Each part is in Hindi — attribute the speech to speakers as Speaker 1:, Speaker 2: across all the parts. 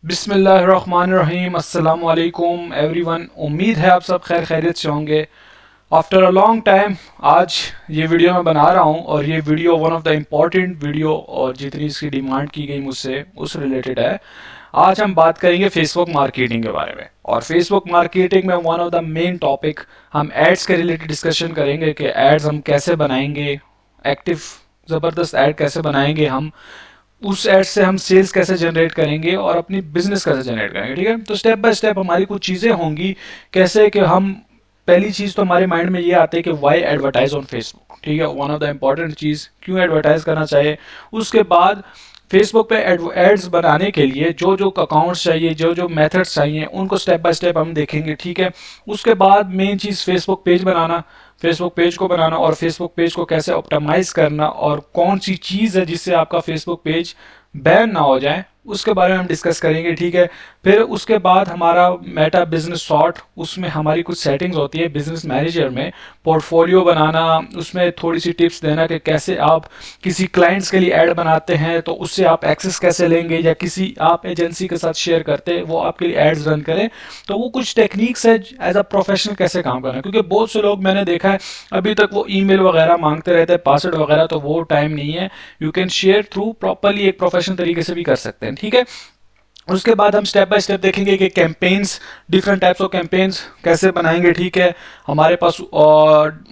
Speaker 1: बिस्मिल्लाहिर्रहमानिर्रहीम अस्सलाम वालेकुम एवरीवन। उम्मीद है आप सब खैर खैरियत से होंगे। आफ्टर अ लॉन्ग टाइम आज ये वीडियो मैं बना रहा हूँ और ये video one of the important video और जितनी इसकी डिमांड की गई मुझसे उस रिलेटेड है। आज हम बात करेंगे फेसबुक मार्केटिंग के बारे में, और फेसबुक मार्केटिंग में one of the main topic हम एड्स के रिलेटेड डिस्कशन करेंगे कि एड्स हम कैसे बनाएंगे, एक्टिव ज़बरदस्त ऐड कैसे बनाएंगे, हम उस एड से हम सेल्स कैसे जनरेट करेंगे और अपनी बिजनेस कैसे जनरेट करेंगे। ठीक है, तो स्टेप बाय स्टेप हमारी कुछ चीज़ें होंगी। कैसे कि हम पहली चीज़ तो हमारे माइंड में ये आती है कि वाई एडवर्टाइज ऑन फेसबुक। ठीक है, वन ऑफ द इम्पॉर्टेंट चीज़ क्यों एडवर्टाइज करना चाहिए। उसके बाद फेसबुक पे एड्स बनाने के लिए जो जो अकाउंट्स चाहिए, जो जो मेथड्स चाहिए, उनको स्टेप बाय स्टेप हम देखेंगे। ठीक है, उसके बाद मेन चीज़ फेसबुक पेज बनाना, फेसबुक पेज को बनाना और फेसबुक पेज को कैसे ऑप्टिमाइज करना और कौन सी चीज़ है जिससे आपका फेसबुक पेज बैन ना हो जाए, उसके बारे में हम डिस्कस करेंगे। ठीक है, फिर उसके बाद हमारा मेटा बिजनेस सॉर्ट, उसमें हमारी कुछ सेटिंग्स होती है बिजनेस मैनेजर में, पोर्टफोलियो बनाना, उसमें थोड़ी सी टिप्स देना कि कैसे आप किसी क्लाइंट्स के लिए ऐड बनाते हैं तो उससे आप एक्सेस कैसे लेंगे, या किसी आप एजेंसी के साथ शेयर करते हैं वो आपके लिए एड्स रन करें, तो वो कुछ टेक्निक्स है एज अ प्रोफेशनल कैसे काम करना है। क्योंकि बहुत से लोग मैंने देखा है अभी तक वो ईमेल वगैरह मांगते रहते हैं, पासवर्ड वगैरह, तो वो टाइम नहीं है। You can share through properly एक प्रोफेशनल तरीके से भी कर सकते हैं। ठीक है, उसके बाद हम स्टेप बाय स्टेप देखेंगे कि campaigns, different types of campaigns कैसे बनाएंगे। ठीक है, हमारे पास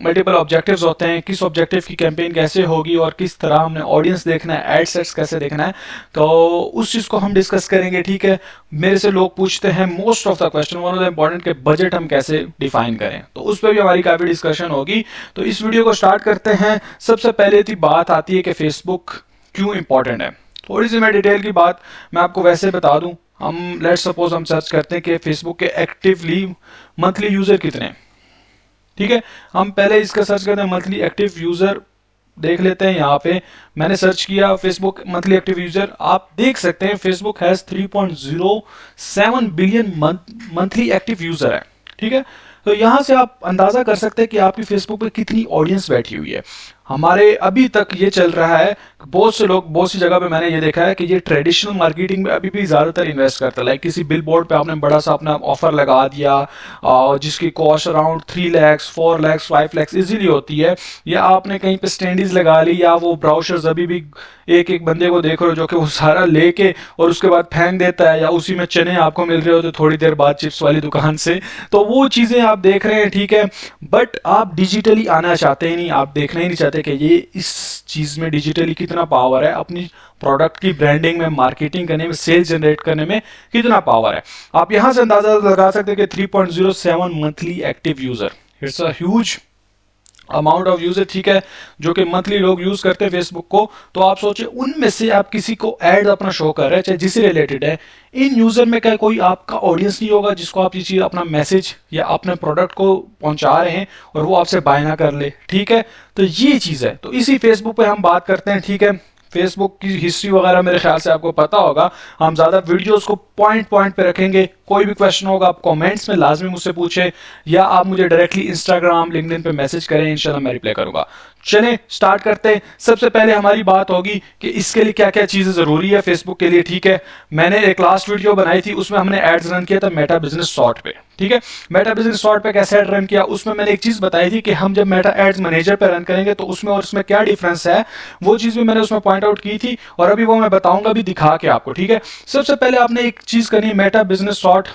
Speaker 1: मल्टीपल ऑब्जेक्टिव्स होते हैं, किस ऑब्जेक्टिव की कैंपेन कैसे होगी और किस तरह हमने ऑडियंस देखना है, एड सेट्स कैसे देखना है, तो उस चीज़ को हम डिस्कस करेंगे। ठीक है, मेरे से लोग पूछते हैं most of the question, one of the important के बजट हम कैसे डिफाइन करें, तो उस पर भी हमारी काफ़ी डिस्कशन होगी। तो इस वीडियो को स्टार्ट करते हैं। सबसे पहले तो बात आती है कि फेसबुक क्यों इंपॉर्टेंट है। थोड़ी सी मैं डिटेल की बात मैं आपको वैसे बता दूं। हम लेट्स सपोज हम सर्च करते हैं कि फेसबुक के एक्टिवली मंथली यूजर कितने हैं। ठीक है, हम पहले इसका सर्च करते हैं मंथली एक्टिव यूजर, देख लेते हैं। यहाँ पे मैंने सर्च किया फेसबुक मंथली एक्टिव यूजर, आप देख सकते हैं Facebook has 3.07 billion monthly active user है। ठीक है, तो यहाँ से आप अंदाजा कर सकते हैं कि आपकी फेसबुक पे कितनी ऑडियंस बैठी हुई है। हमारे अभी तक ये चल रहा है, बहुत से लोग बहुत सी जगह पे मैंने ये देखा है कि ये ट्रेडिशनल मार्केटिंग में अभी भी ज़्यादातर इन्वेस्ट करता है। लाइक किसी बिल बोर्ड पर आपने बड़ा सा अपना ऑफर लगा दिया जिसकी cost around 3 lakhs 4 lakhs 5 lakhs easily होती है, या आपने कहीं पे स्टैंडीज लगा ली, या वो ब्राउशर्स अभी भी एक एक बंदे को देख रहे हो जो कि वो सारा लेके और उसके बाद फेंक देता है, या उसी में चने आपको मिल रहे हो तो थोड़ी देर बाद चिप्स वाली दुकान से, तो वो चीज़ें आप देख रहे हैं। ठीक है, बट आप डिजिटली आना चाहते ही नहीं, आप देखना ही नहीं चाहते कि ये इस चीज़ में डिजिटली कितना पावर है, अपनी प्रोडक्ट की ब्रांडिंग में, मार्केटिंग करने में, सेल्स जनरेट करने में कितना पावर है। आप यहां से अंदाजा लगा सकते हैं कि 3.07 monthly active user, it's a huge amount of user. ठीक है, जो कि मंथली लोग यूज करते हैं फेसबुक को। तो आप सोचिए उनमें से आप किसी को एड अपना शो कर रहे हैं चाहे जिससे रिलेटेड है, इन यूजर में क्या कोई आपका ऑडियंस नहीं होगा जिसको आप ये चीज अपना मैसेज या अपने प्रोडक्ट को पहुंचा रहे हैं और वो आपसे बाय ना कर ले। ठीक है, तो ये चीज है, तो इसी फेसबुक पे हम बात करते हैं। ठीक है, फेसबुक की हिस्ट्री वगैरह मेरे ख्याल से आपको पता होगा। हम ज़्यादा वीडियोस को पॉइंट पॉइंट पे रखेंगे। कोई भी क्वेश्चन होगा आप कमेंट्स में लाजमी मुझसे पूछें, या आप मुझे डायरेक्टली इंस्टाग्राम लिंक्डइन पे मैसेज करें, इंशाल्लाह मैं रिप्लाई करूंगा। चलें स्टार्ट करते हैं। सबसे पहले हमारी बात होगी कि इसके लिए क्या क्या चीज़ें ज़रूरी है फेसबुक के लिए। ठीक है, मैंने एक लास्ट वीडियो बनाई थी, उसमें हमने एड्स रन किया था मेटा बिजनेस सॉर्ट पे। ठीक है, मेटा बिजनेस सॉर्ट पे कैसे एड रन किया, उसमें मैंने एक चीज़ बताई थी कि हम जब मेटा एड्स मैनेजर पे रन करेंगे तो उसमें और उसमें क्या डिफरेंस है, वो चीज़ भी मैंने उसमें पॉइंट आउट की थी और अभी वो मैं बताऊंगा भी दिखा के आपको। ठीक है, सबसे पहले आपने एक चीज़ करनी है, मेटा बिजनेस सॉर्ट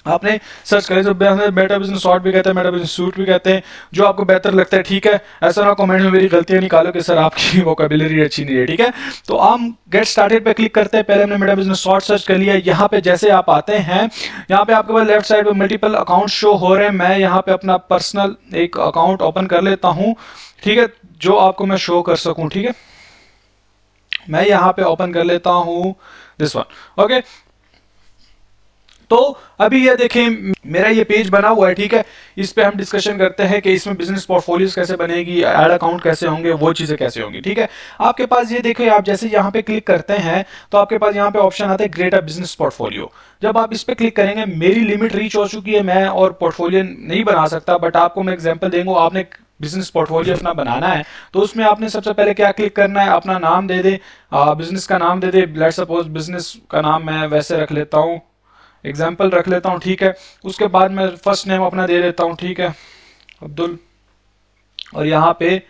Speaker 1: आपने सर्च करें। तो मेटा बिजनेस सॉर्ट भी कहते हैं, मेटा बिजनेस सूट भी कहते हैं, जो आपको बेहतर लगता है। ठीक है, ऐसा ना कमेंट में मेरी गलतियां निकालो कि सर आपकी वोकैबुलरी अच्छी नहीं है। ठीक है, तो हम गेट स्टार्टेड पे क्लिक करते हैं। पहले हमने मेटा बिजनेस सॉर्ट सर्च कर लिया। यहाँ पे जैसे आप आते हैं, यहाँ पे आपके पास लेफ्ट साइड पे मल्टीपल अकाउंट शो हो रहे हैं। मैं यहाँ पे अपना पर्सनल एक अकाउंट ओपन कर लेता हूँ। ठीक है, जो आपको मैं शो कर सकूँ। ठीक है, मैं यहाँ पे ओपन कर लेता हूँ दिस वन। ओके, तो अभी ये देखें मेरा ये पेज बना हुआ है। ठीक है, इस पे हम डिस्कशन करते हैं कि इसमें बिजनेस पोर्टफोलियोज कैसे बनेगी, ऐड अकाउंट कैसे होंगे, वो चीज़ें कैसे होंगी। ठीक है, आपके पास ये देखें, आप जैसे यहाँ पे क्लिक करते हैं तो आपके पास यहाँ पे ऑप्शन आता है क्रिएट अ बिजनेस पोर्टफोलियो। जब आप इस पे क्लिक करेंगे, मेरी लिमिट रीच हो चुकी है, मैं और पोर्टफोलियो नहीं बना सकता, बट आपको मैं एग्जाम्पल देंगे। आपने बिजनेस पोर्टफोलियो अपना बनाना है तो उसमें आपने सबसे पहले क्या क्लिक करना है, अपना नाम दे दे, बिजनेस का नाम दे दे। लेट्स सपोज बिजनेस का नाम मैं वैसे रख लेता हूँ, एग्जाम्पल रख लेता हूँ, ठीक है। उसके बाद मैं फर्स्ट नेम अपना दे देता हूँ, ठीक है, अब्दुल, और यहाँ पे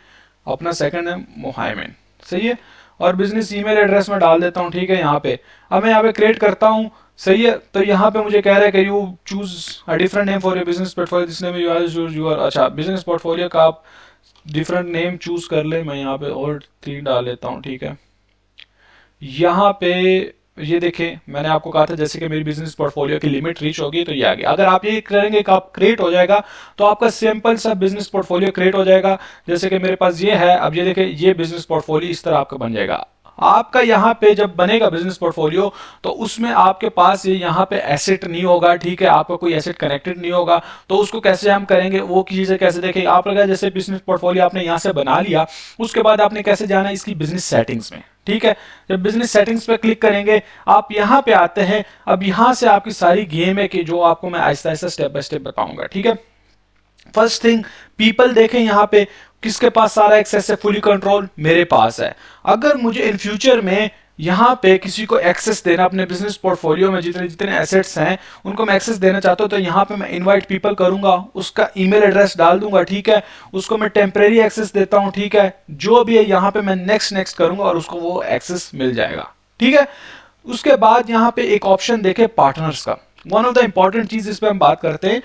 Speaker 1: अपना सेकंड नेम मोहाइमिन, सही है। और बिजनेस ईमेल एड्रेस में डाल देता हूँ, ठीक है। यहाँ पे अब मैं यहाँ पे क्रिएट करता हूँ, सही है। तो यहाँ पे मुझे कह रहा है कि you choose a different name for your business portfolio, this name you are choose your, अच्छा बिजनेस पोर्टफोलियो का आप डिफरेंट नेम चूज कर ले। मैं यहाँ पे और 3 डाल लेता हूँ, ठीक है। यहाँ पे ये देखें, मैंने आपको कहा था जैसे कि मेरी बिजनेस पोर्टफोलियो की लिमिट रीच होगी तो ये आ गया। अगर आप ये करेंगे कि आप क्रिएट हो जाएगा तो आपका सिंपल सा बिजनेस पोर्टफोलियो क्रिएट हो जाएगा। जैसे कि मेरे पास ये है, अब ये देखें, ये बिजनेस पोर्टफोलियो इस तरह आपका बन जाएगा। आपका यहाँ पे जब बनेगा बिजनेस पोर्टफोलियो तो उसमें आपके पास ये यहाँ पे एसेट नहीं होगा, ठीक है, आपका कोई एसेट कनेक्टेड नहीं होगा। तो उसको कैसे हम करेंगे, वो चीजें कैसे देखेंगे आप लगा, जैसे बिजनेस पोर्टफोलियो आपने यहाँ से बना लिया, उसके बाद आपने कैसे जाना इसकी बिजनेस सेटिंग्स में, ठीक है। जब बिजनेस सेटिंग्स पे क्लिक करेंगे आप यहाँ पे आते हैं। अब यहाँ से आपकी सारी गेम है कि जो आपको मैं Aahista Aahista step by step बताऊंगा, ठीक है। फर्स्ट थिंग, पीपल देखें यहाँ पे किसके पास सारा एक्सेस है, फुली कंट्रोल मेरे पास है। अगर मुझे इन फ्यूचर में यहाँ पे किसी को एक्सेस देना, अपने बिजनेस पोर्टफोलियो में जितने जितने एसेट्स हैं उनको मैं एक्सेस देना चाहता हूँ, तो यहाँ पे मैं इनवाइट पीपल करूंगा, उसका ईमेल एड्रेस डाल दूंगा, ठीक है। उसको मैं टेम्परेरी एक्सेस देता हूँ, ठीक है। जो भी है यहाँ पे मैं नेक्स्ट नेक्स्ट करूंगा और उसको वो एक्सेस मिल जाएगा, ठीक है। उसके बाद यहाँ पे एक ऑप्शन देखे पार्टनर्स का, वन ऑफ द इंपॉर्टेंट चीज इस पे हम बात करते हैं।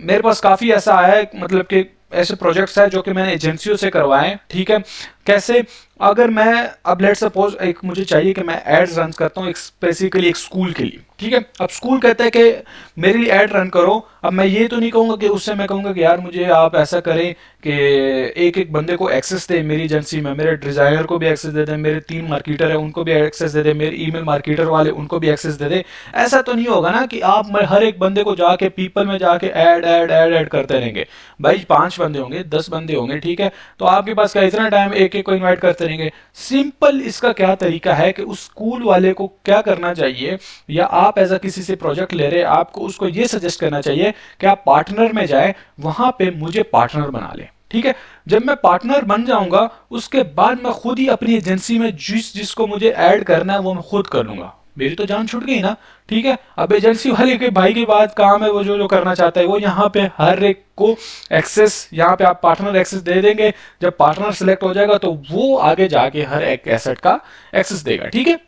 Speaker 1: मेरे पास काफी ऐसा आया है, मतलब कि ऐसे प्रोजेक्ट्स है जो कि मैंने एजेंसियों से करवाए, ठीक है। कैसे, अगर मैं अब लेट सपोज एक मुझे चाहिए कि मैं एड्स रन करता हूँ स्पेसिफिकली एक स्कूल के लिए, ठीक है। अब स्कूल कहता है कि मेरे लिए एड रन करो। अब मैं ये तो नहीं कहूंगा कि उससे मैं कहूंगा कि यार मुझे आप ऐसा करें कि एक एक बंदे को एक्सेस दे मेरी एजेंसी में, मेरे डिजाइनर को भी एक्सेस दे दे, मेरे 3 मार्केटर है उनको भी एक्सेस दे दे, मेरे ईमेल मार्केटर वाले उनको भी एक्सेस दे दे। ऐसा तो नहीं होगा ना कि आप हर एक बंदे को जाके पीपल में जाके ऐड ऐड ऐड ऐड करते रहेंगे। भाई 5 बंदे होंगे, 10 बंदे होंगे, ठीक है। तो आपके पास क्या इतना टाइम एक एक को इन्वाइट करते रहेंगे। सिंपल इसका क्या तरीका है कि उस स्कूल वाले को क्या करना चाहिए, या आप एज अ किसी से प्रोजेक्ट ले रहे, आपको उसको ये सजेस्ट करना चाहिए कि आप पार्टनर में जाए, वहां पे मुझे पार्टनर बना ले, ठीक है। जब मैं पार्टनर बन जाऊंगा उसके बाद मैं खुद ही अपनी एजेंसी में जिसको मुझे ऐड करना है वो मैं खुद कर लूंगा। मेरी तो जान छूट गई ना, ठीक है। अब एजेंसी वाले के भाई की बात काम है, वो जो जो करना चाहता है वो यहाँ पे हर एक को एक्सेस, यहाँ पे आप पार्टनर एक्सेस दे देंगे। जब पार्टनर सिलेक्ट हो जाएगा तो वो आगे जाके हर एक एसेट का एक्सेस देगा, ठीक है।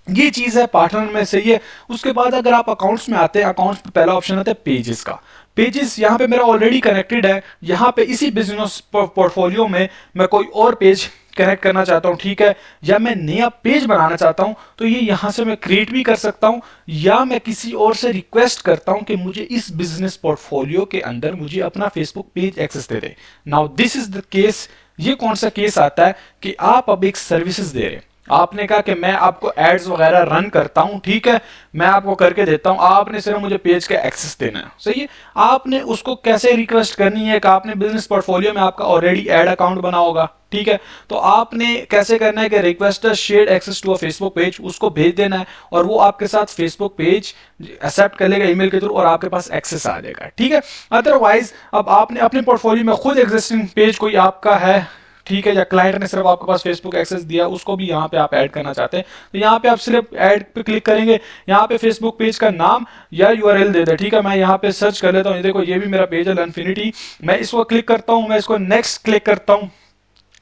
Speaker 1: ये चीज है पार्टनर में, सही है। उसके बाद अगर आप अकाउंट्स में आते हैं, अकाउंट्स पे पहला ऑप्शन आता है पेजेस का। पेजेस यहाँ पे मेरा ऑलरेडी कनेक्टेड है, यहाँ पे इसी बिजनेस पोर्टफोलियो में मैं कोई और पेज कनेक्ट करना चाहता हूं, ठीक है, या मैं नया पेज बनाना चाहता हूं तो ये यहां से मैं क्रिएट भी कर सकता हूं, या मैं किसी और से रिक्वेस्ट करता हूं कि मुझे इस बिजनेस पोर्टफोलियो के अंदर मुझे अपना फेसबुक पेज एक्सेस दे दे। Now this is the case. ये कौन सा केस आता है कि आप अब एक सर्विसेज दे रहे हैं, आपने कहा कि मैं आपको एड्स वगैरह रन करता हूं, ठीक है, मैं आपको करके देता हूं, आपने सिर्फ मुझे पेज का एक्सेस देना है, सही है। आपने उसको कैसे रिक्वेस्ट करनी है कि आपने बिजनेस पोर्टफोलियो में आपका ऑलरेडी एड अकाउंट बना होगा, ठीक है। तो आपने कैसे करना है कि request share access to a Facebook page, उसको भेज देना है और वो आपके साथ फेसबुक पेज एक्सेप्ट कर लेगा ईमेल के थ्रू और आपके पास एक्सेस आ जाएगा, ठीक है। अदरवाइज अब आपने अपने पोर्टफोलियो में खुद एग्जिस्टिंग पेज कोई आपका है, ठीक है, या क्लाइंट ने सिर्फ आपके पास फेसबुक एक्सेस दिया, उसको भी यहाँ पे आप ऐड करना चाहते हैं तो यहाँ पे आप सिर्फ ऐड पे क्लिक करेंगे। यहाँ पे फेसबुक पेज का नाम या यूआरएल दे दे, ठीक है। मैं यहाँ पे सर्च कर लेता हूँ, देखो ये भी मेरा पेज है लर्नफिनिटी, मैं इसको क्लिक करता हूँ, मैं इसको नेक्स्ट क्लिक करता हूँ,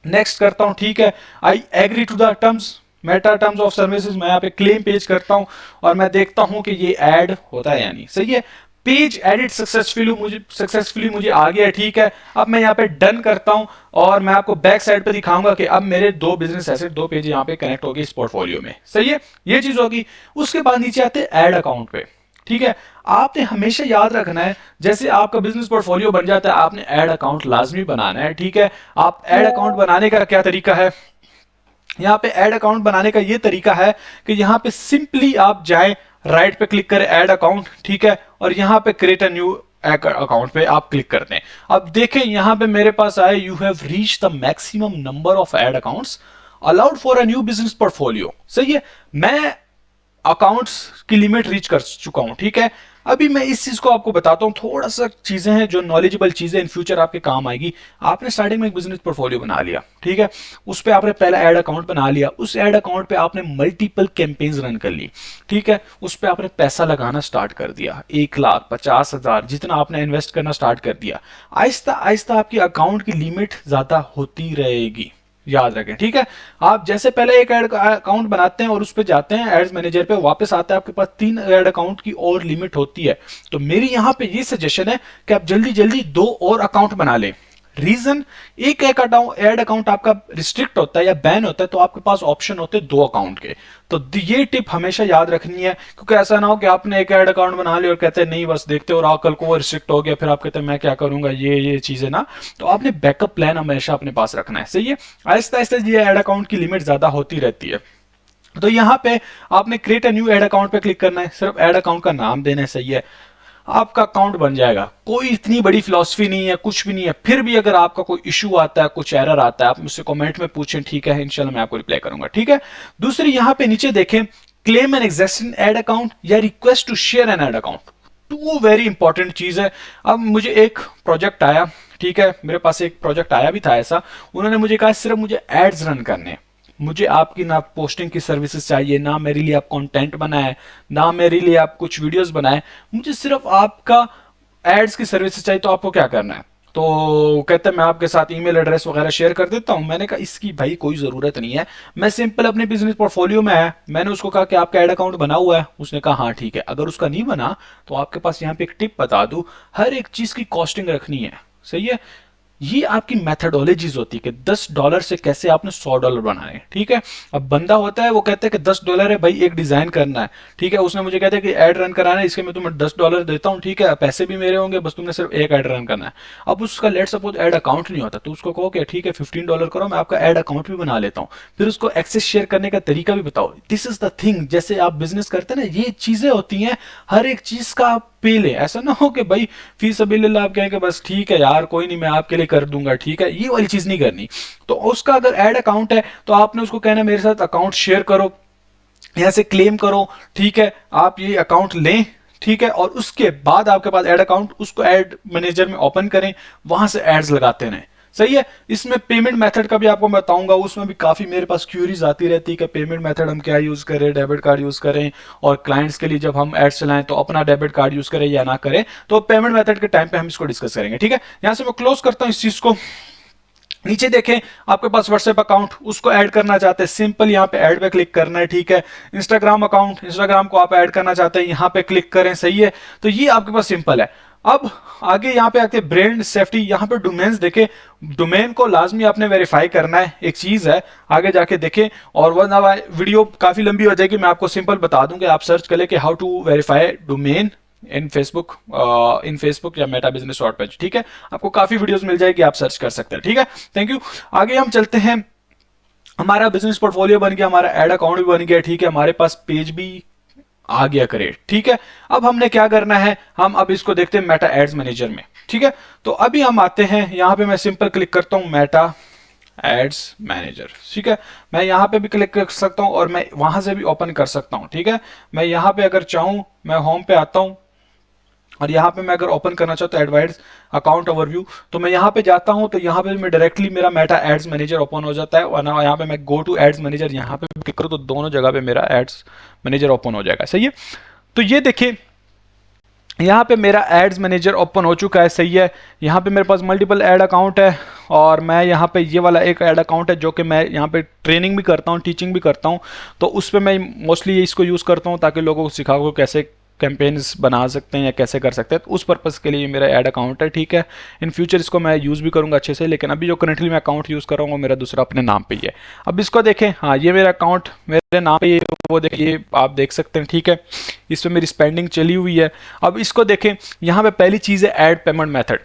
Speaker 1: नेक्स्ट करता हूँ, ठीक है। I agree to the terms, Meta terms of services, मैं यहाँ पे क्लेम पेज करता हूँ और मैं देखता हूँ कि ये ऐड होता है या नहीं, सही है। पेज एडिट सक्सेसफुली मुझे आ गया, ठीक है। अब मैं यहाँ पे डन करता हूं और मैं आपको बैक साइड पे दिखाऊंगा कि अब मेरे 2 बिजनेस एसेट 2 पेज यहाँ पे कनेक्ट हो गए इस पोर्टफोलियो में, सही है। ये चीज होगी। उसके बाद नीचे आते हैं ऐड अकाउंट पे, ठीक है। आपने हमेशा याद रखना है, जैसे आपका बिजनेस पोर्टफोलियो बन जाता है आपने ऐड अकाउंट लाजमी बनाना है, ठीक है। आप ऐड अकाउंट बनाने का क्या तरीका है, यहाँ पे ऐड अकाउंट बनाने का ये तरीका है कि यहाँ पे सिंपली आप जाएं, राइट पे क्लिक करें ऐड अकाउंट, ठीक है, और यहाँ पे क्रिएट अ न्यू अकाउंट पे आप क्लिक करते हैं। अब देखें यहाँ पे मेरे पास आए you have reach the maximum number of add accounts allowed for a new business portfolio, सही है। मैं अकाउंट्स की लिमिट रीच कर चुका हूं, ठीक है। अभी मैं इस चीज को आपको बताता हूं, थोड़ा सा चीजें हैं जो नॉलेजेबल चीजें इन फ्यूचर आपके काम आएगी। आपने स्टार्टिंग में एक बिजनेस पोर्टफोलियो बना लिया, ठीक है, उस पर आपने पहला एड अकाउंट बना लिया, उस एड अकाउंट पे आपने मल्टीपल कैंपेन्स रन कर ली, ठीक है, उस पर आपने पैसा लगाना स्टार्ट कर दिया, 1,50,000 जितना आपने इन्वेस्ट करना स्टार्ट कर दिया। आहिस्ता आहिस्ता आपकी अकाउंट की लिमिट ज्यादा होती रहेगी, याद रखें, ठीक है। आप जैसे पहले एक एड अकाउंट बनाते हैं और उस पे जाते हैं एड्स मैनेजर पे, वापस आता है आपके पास 3 एड अकाउंट की और लिमिट होती है। तो मेरी यहां पे ये सजेशन है कि आप जल्दी जल्दी 2 और अकाउंट बना लें। रीजन, एक एड अकाउंट आपका रिस्ट्रिक्ट होता है या बैन होता है, तो आपके पास ऑप्शन होते हैं 2 अकाउंट के। तो ये टिप हमेशा याद रखनी है, क्योंकि ऐसा ना हो कि आपने एक एड अकाउंट बना लिया और कहते हैं नहीं बस देखते हो, और कल को वो रिस्ट्रिक्ट हो गया, फिर आप कहते हैं मैं क्या करूंगा, ये चीजें ना। तो आपने बैकअप प्लान हमेशा अपने पास रखना है, सही है। आहिस्ता आहिस्ता ये एड अकाउंट की लिमिट ज्यादा होती रहती है। तो यहां पे आपने create a new ad account पे क्लिक करना है, सिर्फ एड अकाउंट का नाम देना है, सही है, आपका अकाउंट बन जाएगा। कोई इतनी बड़ी फिलॉसफी नहीं है, कुछ भी नहीं है। फिर भी अगर आपका कोई इशू आता है, कुछ एरर आता है, आप मुझसे कमेंट में पूछें, ठीक है, इंशाल्लाह मैं आपको रिप्लाई करूंगा, ठीक है। दूसरी यहां पे नीचे देखें, claim an existing ad account या request to share an ad account, 2 very important चीज है। अब मुझे एक प्रोजेक्ट आया, ठीक है, मेरे पास एक प्रोजेक्ट आया भी था ऐसा, उन्होंने मुझे कहा सिर्फ मुझे एड्स रन करने, मुझे आपकी ना पोस्टिंग की सर्विसेज चाहिए, ना मेरे लिए आप कंटेंट बनाए, ना मेरे लिए आप कुछ वीडियोस बनाए, मुझे सिर्फ आपका एड्स की सर्विसेज चाहिए। तो आपको क्या करना है? तो कहते हैं मैं आपके साथ ईमेल एड्रेस वगैरह शेयर कर देता हूं। मैंने कहा इसकी भाई कोई जरूरत नहीं है, मैं सिंपल अपने बिजनेस पोर्टफोलियो में है, मैंने उसको कहा कि आपका एड अकाउंट बना हुआ है, उसने कहा हाँ ठीक है। अगर उसका नहीं बना तो आपके पास यहाँ पे एक टिप बता दूं, हर एक चीज की कॉस्टिंग रखनी है, सही है। ये आपकी मैथडोलॉजीज होती है कि $10 से कैसे आपने $100 बनाए, ठीक है। अब बंदा होता है वो कहते हैं कि $10 है भाई, एक डिजाइन करना है, ठीक है, उसने मुझे कहते हैं कि एड रन कराना है, इसके मैं तुम्हें $10 देता हूं, ठीक है, पैसे भी मेरे होंगे, बस तुमने सिर्फ एक एड रन करना है। अब उसका लेट सपोज एड अकाउंट नहीं होता, तो उसको कहो कि ठीक है $15 करो, मैं आपका एड अकाउंट भी बना लेता हूँ, फिर उसको एक्सेस शेयर करने का तरीका भी बताओ। दिस इज द थिंग, जैसे आप बिजनेस करते हैं ना, ये चीजें होती हैं, हर एक चीज का आप पे ले। ऐसा ना हो कि भाई फी सबिलिल्लाह आप कहें कि बस ठीक है यार कोई नहीं मैं आपके लिए कर दूंगा, ठीक है, ये वाली चीज नहीं करनी। तो उसका अगर एड अकाउंट है तो आपने उसको कहना मेरे साथ अकाउंट शेयर करो, यहां से क्लेम करो, ठीक है, आप ये अकाउंट लें, ठीक है, और उसके बाद आपके पास एड अकाउंट, उसको एड मैनेजर में ओपन करें, वहां से एड्स लगाते रहें, सही है। इसमें पेमेंट मेथड का भी आपको बताऊंगा, उसमें भी काफी मेरे पास क्यूरीज आती रहती है कि पेमेंट मेथड हम क्या यूज करें, डेबिट कार्ड यूज करें, और क्लाइंट्स के लिए जब हम एड्स चलाएं तो अपना डेबिट कार्ड यूज करें या ना करें। तो पेमेंट मेथड के टाइम पे हम इसको डिस्कस करेंगे, ठीक है। यहां से मैं क्लोज करता हूं इस चीज को। नीचे देखें आपके पास व्हाट्सएप अकाउंट, उसको ऐड करना चाहते हैं, सिंपल यहाँ पे ऐड पे क्लिक करना है, ठीक है। इंस्टाग्राम अकाउंट, इंस्टाग्राम को आप ऐड करना चाहते हैं, यहाँ पे क्लिक करें, सही है। तो ये आपके पास सिंपल है। अब आगे यहाँ पे आके ब्रांड सेफ्टी, यहाँ पे डोमेन्स देखें, डोमेन को लाजमी आपने वेरीफाई करना है, एक चीज है, आगे जाके देखें। और वरना वीडियो काफी लंबी हो जाएगी, मैं आपको सिंपल बता दूं कि आप सर्च करें कि how to verify domain in Facebook या मेटा बिजनेस डॉट पेज, ठीक है। आपको काफी वीडियोस मिल जाएगी, आप सर्च कर सकते हैं, ठीक है। Thank you. आगे हम चलते हैं, हमारा बिजनेस पोर्टफोलियो बन गया, हमारा एड अकाउंट भी बन गया, ठीक है, हमारे पास पेज भी आ गया क्रिएट, ठीक है। अब हमने क्या करना है, हम अब इसको देखते हैं मेटा एड्स मैनेजर में, ठीक है। तो अभी हम आते हैं, यहां पे मैं सिंपल क्लिक करता हूं मेटा एड्स मैनेजर, ठीक है। मैं यहां पे भी क्लिक कर सकता हूं और मैं वहां से भी ओपन कर सकता हूं, ठीक है। मैं यहां पे अगर चाहूं, मैं होम पे आता हूं और यहाँ पे मैं अगर ओपन करना चाहता हूँ एडवाइस अकाउंट ओवरव्यू, तो मैं यहाँ पे जाता हूँ, तो यहाँ पे मैं डायरेक्टली मेरा मेटा एड्स मैनेजर ओपन हो जाता है। और यहाँ पे मैं गो टू एड्स मैनेजर यहाँ पे क्लिक करूँ तो दोनों जगह पे मेरा एड्स मैनेजर ओपन हो जाएगा, सही है। तो ये देखिए यहाँ पे मेरा एड्स मैनेजर ओपन हो चुका है, सही है। यहाँ पे मेरे पास मल्टीपल एड अकाउंट है और मैं यहाँ पे ये वाला एक एड अकाउंट है जो कि मैं यहाँ पे ट्रेनिंग भी करता हूँ, टीचिंग भी करता हूँ, तो उस पर मैं मोस्टली इसको यूज़ करता हूँ ताकि लोगों को सिखाऊँ कैसे कैंपेन्स बना सकते हैं या कैसे कर सकते हैं। तो उस पर्पज़ के लिए मेरा ऐड अकाउंट है, ठीक है। इन फ्यूचर इसको मैं यूज़ भी करूँगा अच्छे से, लेकिन अभी जो करंटली मैं अकाउंट यूज़ कर रहा हूँ वो मेरा दूसरा अपने नाम पे ही है। अब इसको देखें, हाँ ये मेरा अकाउंट मेरे नाम पे, वो देखिए आप देख सकते हैं, ठीक है। इस पर मेरी स्पेंडिंग चली हुई है। अब इसको देखें, यहाँ पे पहली चीज़ है add payment method.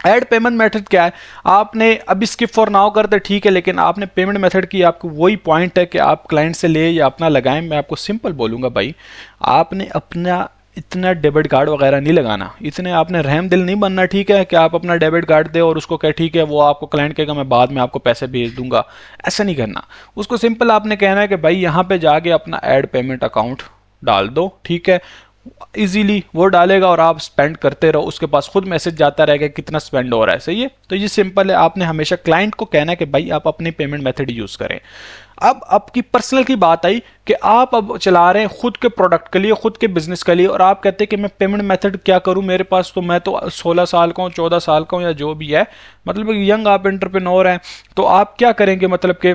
Speaker 1: Add payment method क्या है, आपने अब स्किप फॉर नाउ करते ठीक है, लेकिन आपने पेमेंट मेथड की आपको वही पॉइंट है कि आप क्लाइंट से ले या अपना लगाएं। मैं आपको सिंपल बोलूँगा भाई, आपने अपना इतना डेबिट कार्ड वगैरह नहीं लगाना, इतने आपने रहम दिल नहीं बनना, ठीक है, कि आप अपना डेबिट कार्ड दे और उसको कहे ठीक है वो आपको क्लाइंट कहेगा मैं बाद में आपको पैसे भेज दूंगा, ऐसा नहीं करना। उसको सिंपल आपने कहना है कि भाई यहाँ पे जाके अपना ऐड पेमेंट अकाउंट डाल दो, ठीक है, इजीली वो डालेगा और आप स्पेंड करते रहो, उसके पास खुद मैसेज जाता रहेगा कितना स्पेंड हो रहा है, सही है। तो ये सिंपल है, आपने हमेशा क्लाइंट को कहना है कि भाई आप अपनी पेमेंट मेथड यूज करें। अब आपकी पर्सनल की बात आई कि आप अब चला रहे हैं खुद के प्रोडक्ट के लिए, खुद के बिजनेस के लिए, और आप कहते हैं कि मैं पेमेंट मेथड क्या करूं, मेरे पास तो मैं तो 16 साल का हूं, 14 साल का हूं, या जो भी है, मतलब यंग आप एंटरप्रेन्योर हैं, तो आप क्या करेंगे, मतलब कि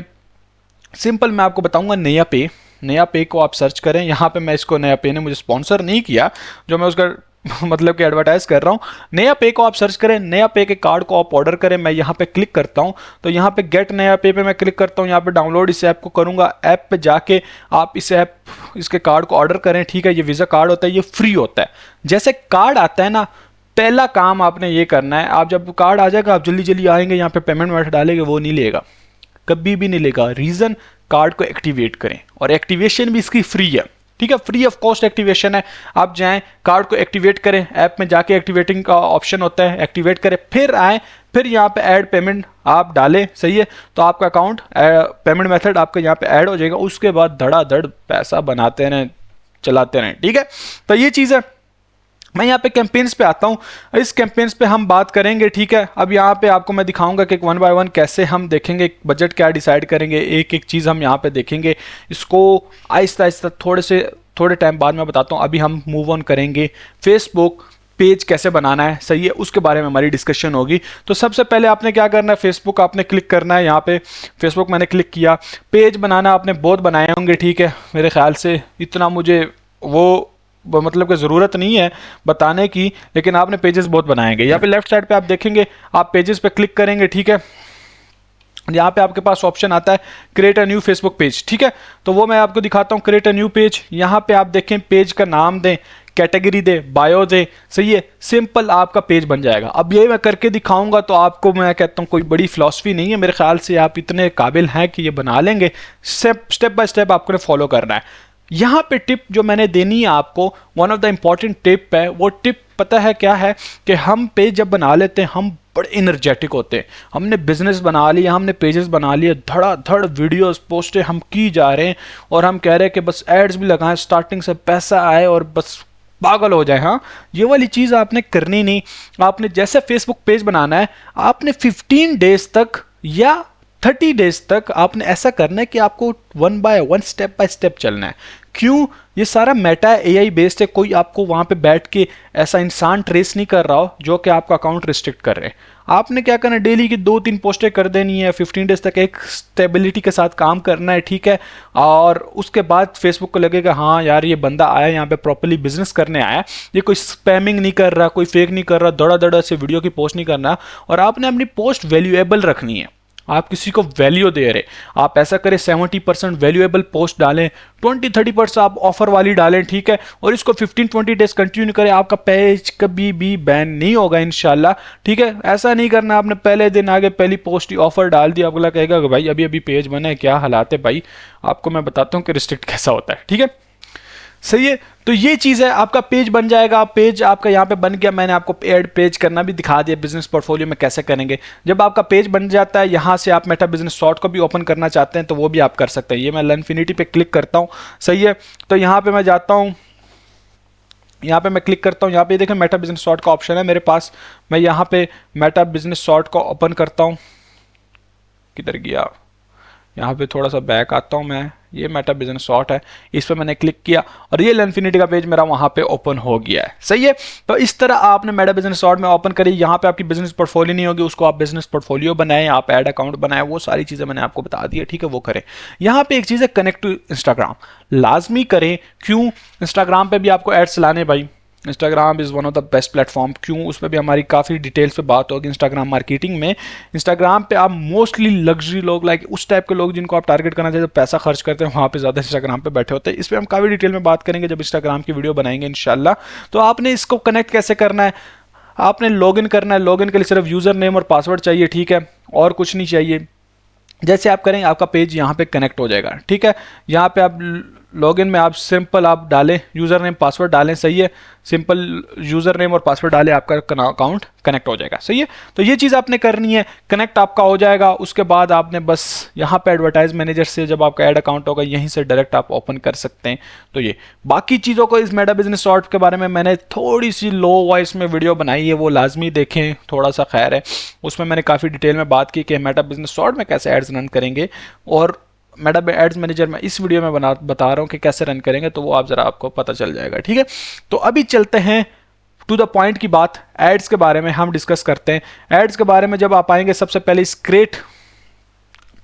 Speaker 1: सिंपल मैं आपको बताऊंगा नया पे। नया पे को आप सर्च करें, यहाँ पे मैं इसको, नया पे ने मुझे स्पॉन्सर नहीं किया जो मैं उसका मतलब कि एडवर्टाइज कर रहा हूँ। नया पे को आप सर्च करें, नया पे के कार्ड को आप ऑर्डर करें। मैं यहाँ पे क्लिक करता हूँ तो यहाँ पे गेट नया पे मैं क्लिक करता हूँ, यहाँ पे डाउनलोड इस ऐप को करूँगा। ऐप पे जाके आप इसके कार्ड को ऑर्डर करें, ठीक है। ये वीज़ा कार्ड होता है, ये फ्री होता है। जैसे कार्ड आता है ना, पहला काम आपने ये करना है, आप जब कार्ड आ जाएगा आप जल्दी जल्दी आएंगे, यहाँ पे पेमेंट मेथड डालेंगे, वो नहीं लेगा, कभी भी नहीं लेगा। रीज़न, कार्ड को एक्टिवेट करें, और एक्टिवेशन भी इसकी फ्री है, ठीक है, फ्री ऑफ कॉस्ट एक्टिवेशन है। आप जाएं कार्ड को एक्टिवेट करें, ऐप में जाके एक्टिवेटिंग का ऑप्शन होता है, एक्टिवेट करें, फिर आए, फिर यहाँ पे ऐड पेमेंट आप डालें, सही है, तो आपका अकाउंट पेमेंट मेथड आपका यहाँ पे ऐड हो जाएगा। उसके बाद धड़ाधड़ पैसा बनाते रहें, चलाते रहें, ठीक है। तो ये चीज़ है। मैं यहाँ पे कैंपेन्स पे आता हूँ, इस कैंपेन्स पे हम बात करेंगे, ठीक है। अब यहाँ पे आपको मैं दिखाऊंगा कि वन बाय वन कैसे हम देखेंगे, बजट क्या डिसाइड करेंगे, एक एक चीज़ हम यहाँ पे देखेंगे। इसको आहिस्ता आहिस्ता थोड़े टाइम बाद मैं बताता हूँ। अभी हम मूव ऑन करेंगे फेसबुक पेज कैसे बनाना है, सही है, उसके बारे में हमारी डिस्कशन होगी। तो सबसे पहले आपने क्या करना है, फेसबुक आपने क्लिक करना है। यहाँ पे फेसबुक मैंने क्लिक किया। पेज बनाना आपने बहुत बनाए होंगे, ठीक है, मेरे ख्याल से इतना मुझे वो मतलब कि ज़रूरत नहीं है बताने की, लेकिन आपने पेजेस बहुत बनाएंगे। यहाँ पे लेफ्ट साइड पे आप देखेंगे, आप पेजेस पे क्लिक करेंगे, ठीक है। यहाँ पे आपके पास ऑप्शन आता है create a new Facebook page, ठीक है। तो वो मैं आपको दिखाता हूँ, क्रिएट अ न्यू पेज। यहाँ पे आप देखें, पेज का नाम दें, कैटेगरी दे, बायो दे, सही है, सिंपल आपका पेज बन जाएगा। अब ये मैं करके दिखाऊंगा, तो आपको मैं कहता हूँ कोई बड़ी फिलॉसफी नहीं है, मेरे ख्याल से आप इतने काबिल हैं कि ये बना लेंगे। स्टेप बाय स्टेप आपको फॉलो करना है। यहाँ पे टिप जो मैंने देनी है आपको, one of the important tip है, वो टिप पता है क्या है, कि हम पेज जब बना लेते हैं हम बड़े इनर्जेटिक होते हैं। हमने बिजनेस बना लिया, हमने पेजेस बना लिए, धड़ाधड़ वीडियोस पोस्टें हम की जा रहे हैं, और हम कह रहे हैं कि बस एड्स भी लगाएं, स्टार्टिंग से पैसा आए और बस पागल हो जाए। हाँ, ये वाली चीज़ आपने करनी नहीं। आपने जैसे फेसबुक पेज बनाना है, आपने 15 डेज तक या 30 डेज तक आपने ऐसा करना है कि आपको one by one, step by step चलना है। क्यों? ये सारा मेटा एआई बेस्ड है, कोई आपको वहां पे बैठ के ऐसा इंसान ट्रेस नहीं कर रहा हो जो कि आपका अकाउंट रिस्ट्रिक्ट कर रहे हैं। आपने क्या करना है, डेली की 2-3 पोस्टें कर देनी है, 15 डेज तक एक स्टेबिलिटी के साथ काम करना है, ठीक है। और उसके बाद फेसबुक को लगेगा हाँ यार ये बंदा आया यहाँ पे प्रॉपर्ली बिजनेस करने आया, ये कोई स्पैमिंग नहीं कर रहा, कोई फेक नहीं कर रहा, दड़ा दड़ा से वीडियो की पोस्ट नहीं करना। और आपने अपनी पोस्ट वैल्यूएबल रखनी है, आप किसी को वैल्यू दे रहे, आप ऐसा करें 70% वैल्यूएबल पोस्ट डालें, 20-30% आप ऑफर वाली डालें, ठीक है। और इसको 15-20 डेज कंटिन्यू करें, आपका पेज कभी भी बैन नहीं होगा इंशाल्लाह, ठीक है। ऐसा नहीं करना आपने पहले दिन आगे पहली पोस्ट ही ऑफर डाल दिया, अगला कहेगा कि भाई अभी अभी पेज बना है, क्या हालात है भाई। आपको मैं बताता हूँ कि रिस्ट्रिक्ट कैसा होता है, ठीक है, सही है। तो ये चीज़ है, आपका पेज बन जाएगा। पेज आपका यहाँ पे बन गया, मैंने आपको ऐड पेज करना भी दिखा दिया, बिजनेस पोर्टफोलियो में कैसे करेंगे। जब आपका पेज बन जाता है, यहाँ से आप मेटा बिजनेस सॉर्ट को भी ओपन करना चाहते हैं तो वो भी आप कर सकते हैं। ये मैं लर्नफिनिटी पे क्लिक करता हूँ, सही है। तो यहाँ पे मैं जाता हूँ, यहाँ पे मैं क्लिक करता हूँ, यहाँ पे देखें मेटा बिजनेस सॉर्ट का ऑप्शन है मेरे पास। मैं यहाँ पे मेटा बिजनेस सॉर्ट को ओपन करता हूँ, किधर गया, यहाँ पे थोड़ा सा बैक आता हूँ मैं। ये मेटा बिजनेस सॉर्ट है, इस पर मैंने क्लिक किया और ये लर्नफिनिटी का पेज मेरा वहाँ पे ओपन हो गया है, सही है। तो इस तरह आपने मेटा बिजनेस सॉर्ट में ओपन करी। यहाँ पे आपकी बिजनेस पोर्टफोलियो नहीं होगी, उसको आप बिजनेस पोर्टफोलियो बनाएं, आप ऐड अकाउंट बनाएं, वो सारी चीज़ें मैंने आपको बता दी है, ठीक है, वो करें। यहाँ पे एक चीज़ है, कनेक्ट टू इंस्टाग्राम लाजमी करें। क्यों? इंस्टाग्राम पे भी आपको एड्स लाने भाई, Instagram is one of the best platform. क्यों? उस पर भी हमारी काफ़ी डिटेल्स पे बात होगी इंस्टाग्राम मार्केटिंग में। इंस्टाग्राम पे आप मोस्टली लग्जरी लोग, लाइक उस टाइप के लोग जिनको आप टारगेट करना चाहिए, पैसा खर्च करते हैं, वहाँ पे ज़्यादा इंस्टाग्राम पे बैठे होते हैं। इस पर हम काफ़ी डिटेल में बात करेंगे जब इंस्टाग्राम की वीडियो बनाएंगे इंशाल्लाह। तो आपने इसको कनेक्ट कैसे करना है, आपने लॉगिन करना है। लॉगिन के लिए सिर्फ यूज़र नेम और पासवर्ड चाहिए, ठीक है, और कुछ नहीं चाहिए। जैसे आप करेंगे आपका पेज यहाँ पे कनेक्ट हो जाएगा, ठीक है। यहाँ पे आप लॉगिन में आप सिंपल आप डालें, यूज़र नेम पासवर्ड डालें, सही है, सिंपल यूज़र नेम और पासवर्ड डालें, आपका अकाउंट कनेक्ट हो जाएगा, सही है। तो ये चीज़ आपने करनी है, कनेक्ट आपका हो जाएगा। उसके बाद आपने बस यहाँ पे एडवर्टाइज मैनेजर से जब आपका ऐड अकाउंट होगा यहीं से डायरेक्ट आप ओपन कर सकते हैं। तो ये बाकी चीज़ों को इस मेटा बिजनेस सॉर्ट के बारे में मैंने थोड़ी सी लो वॉइस में वीडियो बनाई है, वो लाजमी देखें, थोड़ा सा खैर है, उसमें मैंने काफ़ी डिटेल में बात की कि मेटा बिजनेस सॉर्ट में कैसे एड्स रन करेंगे, और मेटा एड्स मैनेजर में इस वीडियो में बता रहा हूँ कि कैसे रन करेंगे, तो वो आप ज़रा आपको पता चल जाएगा, ठीक है। तो अभी चलते हैं टू द पॉइंट की बात, एड्स के बारे में हम डिस्कस करते हैं। एड्स के बारे में जब आप आएंगे सबसे पहले इस क्रिएट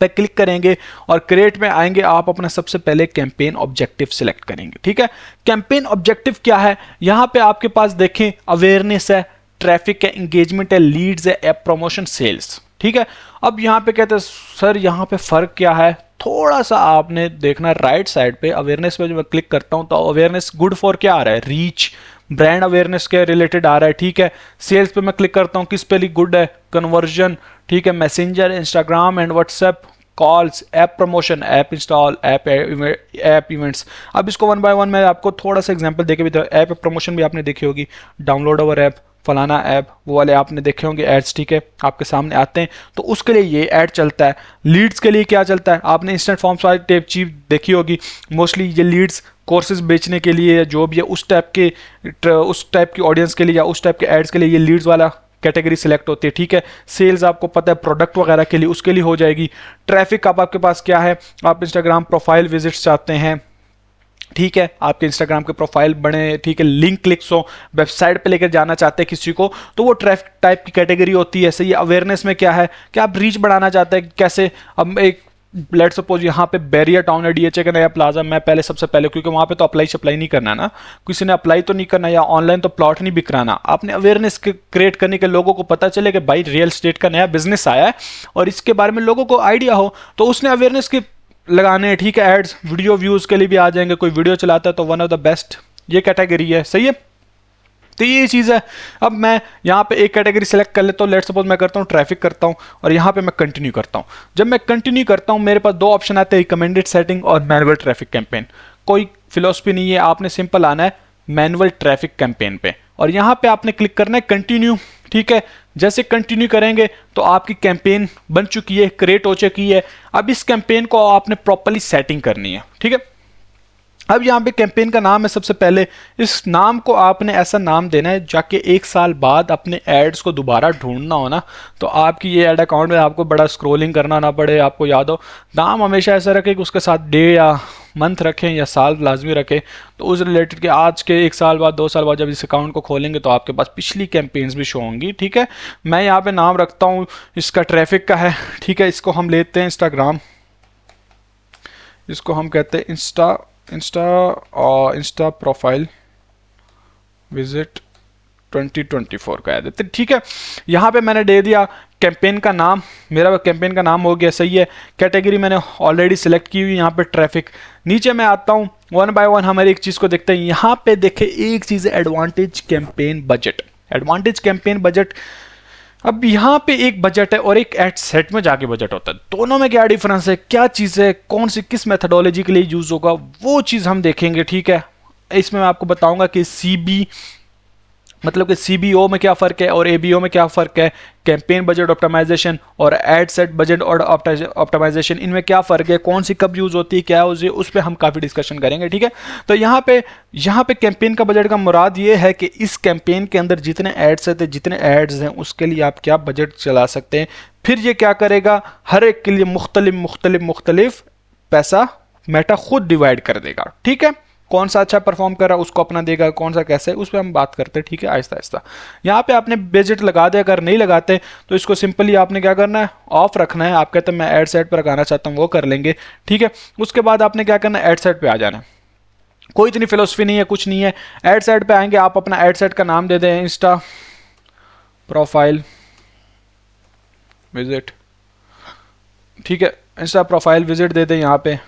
Speaker 1: पे क्लिक करेंगे और क्रिएट में आएंगे, आप अपना सबसे पहले कैंपेन ऑब्जेक्टिव सिलेक्ट करेंगे, ठीक है। कैंपेन ऑब्जेक्टिव क्या है, यहाँ पे आपके पास देखें अवेयरनेस है, ट्रैफिक है, इंगेजमेंट है, लीड्स है, ऐप प्रमोशन, सेल्स, ठीक है। अब यहाँ पे कहते हैं सर यहाँ पे फर्क क्या है, थोड़ा सा आपने देखना राइट साइड पे अवेयरनेस पे जब मैं क्लिक करता हूँ तो अवेयरनेस गुड फॉर क्या आ रहा है, रीच, ब्रांड अवेयरनेस के रिलेटेड आ रहा है, ठीक है। सेल्स पे मैं क्लिक करता हूँ, किस पे गुड है, कन्वर्जन, ठीक है, messenger, Instagram and WhatsApp, calls, app promotion, app install, app events. अब इसको वन बाय वन मैं आपको थोड़ा सा एग्जांपल देके भी, ऐप प्रमोशन भी आपने देखी होगी, डाउनलोड अवर ऐप, फलाना ऐप, वो वाले आपने देखे होंगे एड्स, ठीक है, आपके सामने आते हैं, तो उसके लिए ये ऐड चलता है। लीड्स के लिए क्या चलता है, आपने इंस्टेंट फॉर्म्स वाली टाइप चीज देखी होगी, मोस्टली ये लीड्स कोर्सेज बेचने के लिए, जो भी है उस टाइप की ऑडियंस के लिए या उस टाइप के एड्स के लिए ये लीड्स वाला कैटेगरी सिलेक्ट होती है, ठीक है। सेल्स आपको पता है प्रोडक्ट वगैरह के लिए, उसके लिए हो जाएगी। ट्रैफिक आपके पास क्या है, आप इंस्टाग्राम प्रोफाइल विजिट्स चाहते हैं, ठीक है, आपके इंस्टाग्राम के प्रोफाइल बने, ठीक है, लिंक क्लिक्स हो, वेबसाइट पे लेकर जाना चाहते हैं किसी को, तो वो ट्रैफिक टाइप की कैटेगरी होती है, सही है। अवेयरनेस में क्या है कि आप रीच बढ़ाना चाहते हैं, कैसे, अब एक लेट सपोज यहाँ पे बैरियर टाउन है, डीएचए का नया प्लाजा, मैं पहले सबसे पहले, क्योंकि वहाँ पे तो अप्लाई नहीं करना ना, किसी ने अप्लाई तो नहीं करना, या ऑनलाइन तो प्लॉट नहीं बिकराना, आपने अवेयरनेस क्रिएट करने के, लोगों को पता चले कि भाई रियल एस्टेट का नया बिजनेस आया है और इसके बारे में लोगों को आइडिया हो, तो उसने अवेयरनेस की लगाने हैं, ठीक है। एड्स वीडियो व्यूज के लिए भी आ जाएंगे, कोई वीडियो चलाता है तो वन ऑफ द बेस्ट ये कैटेगरी है, सही है। तो ये चीज़ है। अब मैं यहाँ पे एक कैटेगरी सेलेक्ट कर लेता हूँ, लेट सपोज मैं करता हूँ ट्रैफिक करता हूँ और यहाँ पे मैं कंटिन्यू करता हूँ। जब मैं कंटिन्यू करता हूँ मेरे पास दो ऑप्शन आते हैं, रिकमेंडेड सेटिंग और मैनुअल ट्रैफिक कैंपेन। कोई फिलोसफी नहीं है, आपने सिंपल आना है मैनुअल ट्रैफिक कैंपेन पे और यहाँ पे आपने क्लिक करना है कंटिन्यू, ठीक है। जैसे कंटिन्यू करेंगे तो आपकी कैंपेन बन चुकी है, क्रिएट हो चुकी है। अब इस कैंपेन को आपने प्रॉपर्ली सेटिंग करनी है, ठीक है। अब यहाँ पे कैंपेन का नाम है, सबसे पहले इस नाम को आपने ऐसा नाम देना है जाके 1 साल बाद अपने एड्स को दोबारा ढूंढना हो ना, तो आपकी ये एड अकाउंट में आपको बड़ा स्क्रॉलिंग करना ना पड़े, आपको याद हो। नाम हमेशा ऐसा रखें कि उसके साथ डे या मंथ रखें या साल लाजमी रखें, तो उस रिलेटेड के आज के 1 साल बाद 2 साल बाद जब इस अकाउंट को खोलेंगे तो आपके पास पिछली कैंपेन्स भी शो होंगी, ठीक है। मैं यहाँ पे नाम रखता हूँ, इसका ट्रैफिक का है, ठीक है। इसको हम लेते हैं इंस्टाग्राम, इसको हम कहते हैं इंस्टा प्रोफाइल विजिट 2024 का देते, ठीक है। यहाँ पे मैंने दे दिया कैंपेन का नाम, मेरा कैंपेन का नाम हो गया, सही है। कैटेगरी मैंने ऑलरेडी सिलेक्ट की हुई, यहाँ पे ट्रैफिक। नीचे मैं आता हूँ, वन बाय वन हमारी एक चीज़ को देखते हैं। यहाँ पे देखे एक चीज़ है advantage campaign budget. Advantage campaign budget, अब यहाँ पे एक बजट है और एक एड सेट में जाके बजट होता है, दोनों में क्या डिफरेंस है, क्या चीज़ है, कौन सी किस मेथडोलॉजी के लिए यूज होगा, वो चीज़ हम देखेंगे, ठीक है। इसमें मैं आपको बताऊंगा कि सीबी मतलब कि सीबीओ में क्या फ़र्क है और एबीओ में क्या फ़र्क है, कैंपेन बजट ऑप्टिमाइजेशन और एड सेट बजट और ऑप्टिमाइजेशन, इनमें क्या फ़र्क है, कौन सी कब यूज़ होती है, क्या होती है, उस पर हम काफ़ी डिस्कशन करेंगे, ठीक है। तो यहाँ पे कैंपेन का बजट का मुराद ये है कि इस कैंपेन के अंदर जितने एड्स हैं, जितने एड्स हैं उसके लिए आप क्या बजट चला सकते हैं। फिर ये क्या करेगा, हर एक के लिए मुख्तलिफ पैसा मेटा खुद डिवाइड कर देगा, ठीक है। कौन सा अच्छा परफॉर्म कर रहा है उसको अपना देगा, कौन सा कैसे है उस पर हम बात करते हैं, ठीक है, आहिस्ता आहिस्ता। यहाँ पे आपने बजट लगा दे, अगर नहीं लगाते तो इसको सिंपली आपने क्या करना है, ऑफ रखना है। आप कहते हैं मैं एड सेट पर लगाना चाहता हूँ, वो कर लेंगे, ठीक है। उसके बाद आपने क्या करना है, एड सेट पे आ जाना है। कोई इतनी फिलोसफी नहीं है, कुछ नहीं है। एड सेट पे आएंगे, आप अपना एड सेट का नाम दे दें इंस्टा प्रोफाइल विजिट, ठीक है, इंस्टा प्रोफाइल विजिट दे दें यहाँ पे।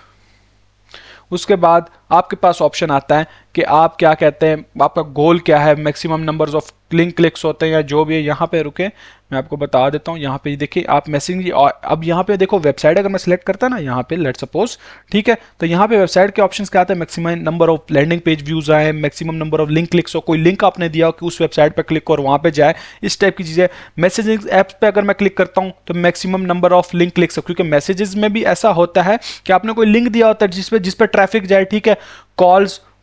Speaker 1: उसके बाद आपके पास ऑप्शन आता है कि आप क्या कहते हैं, आपका गोल क्या है, maximum numbers of link clicks होते हैं या जो भी है। यहाँ पे रुके, मैं आपको बता देता हूँ। यहाँ पे देखिए आप मैसेजिंग, अब यहाँ पे देखो वेबसाइट अगर मैं सिलेक्ट करता ना यहाँ पे लेट्स सपोज, ठीक है, तो यहाँ पे वेबसाइट के ऑप्शंस क्या आते हैं, maximum number of landing page views आए, maximum number of link clicks हो, कोई लिंक आपने दिया हो कि उस वेबसाइट पे क्लिक और वहाँ पे जाए, इस टाइप की चीज़ें। मैसेजिंग ऐप्स पे अगर मैं क्लिक करता हूँ तो maximum number of link clicks, क्योंकि मैसेजेस में भी ऐसा होता है कि आपने कोई लिंक दिया होता है जिस पे ट्रैफिक जाए, ठीक है।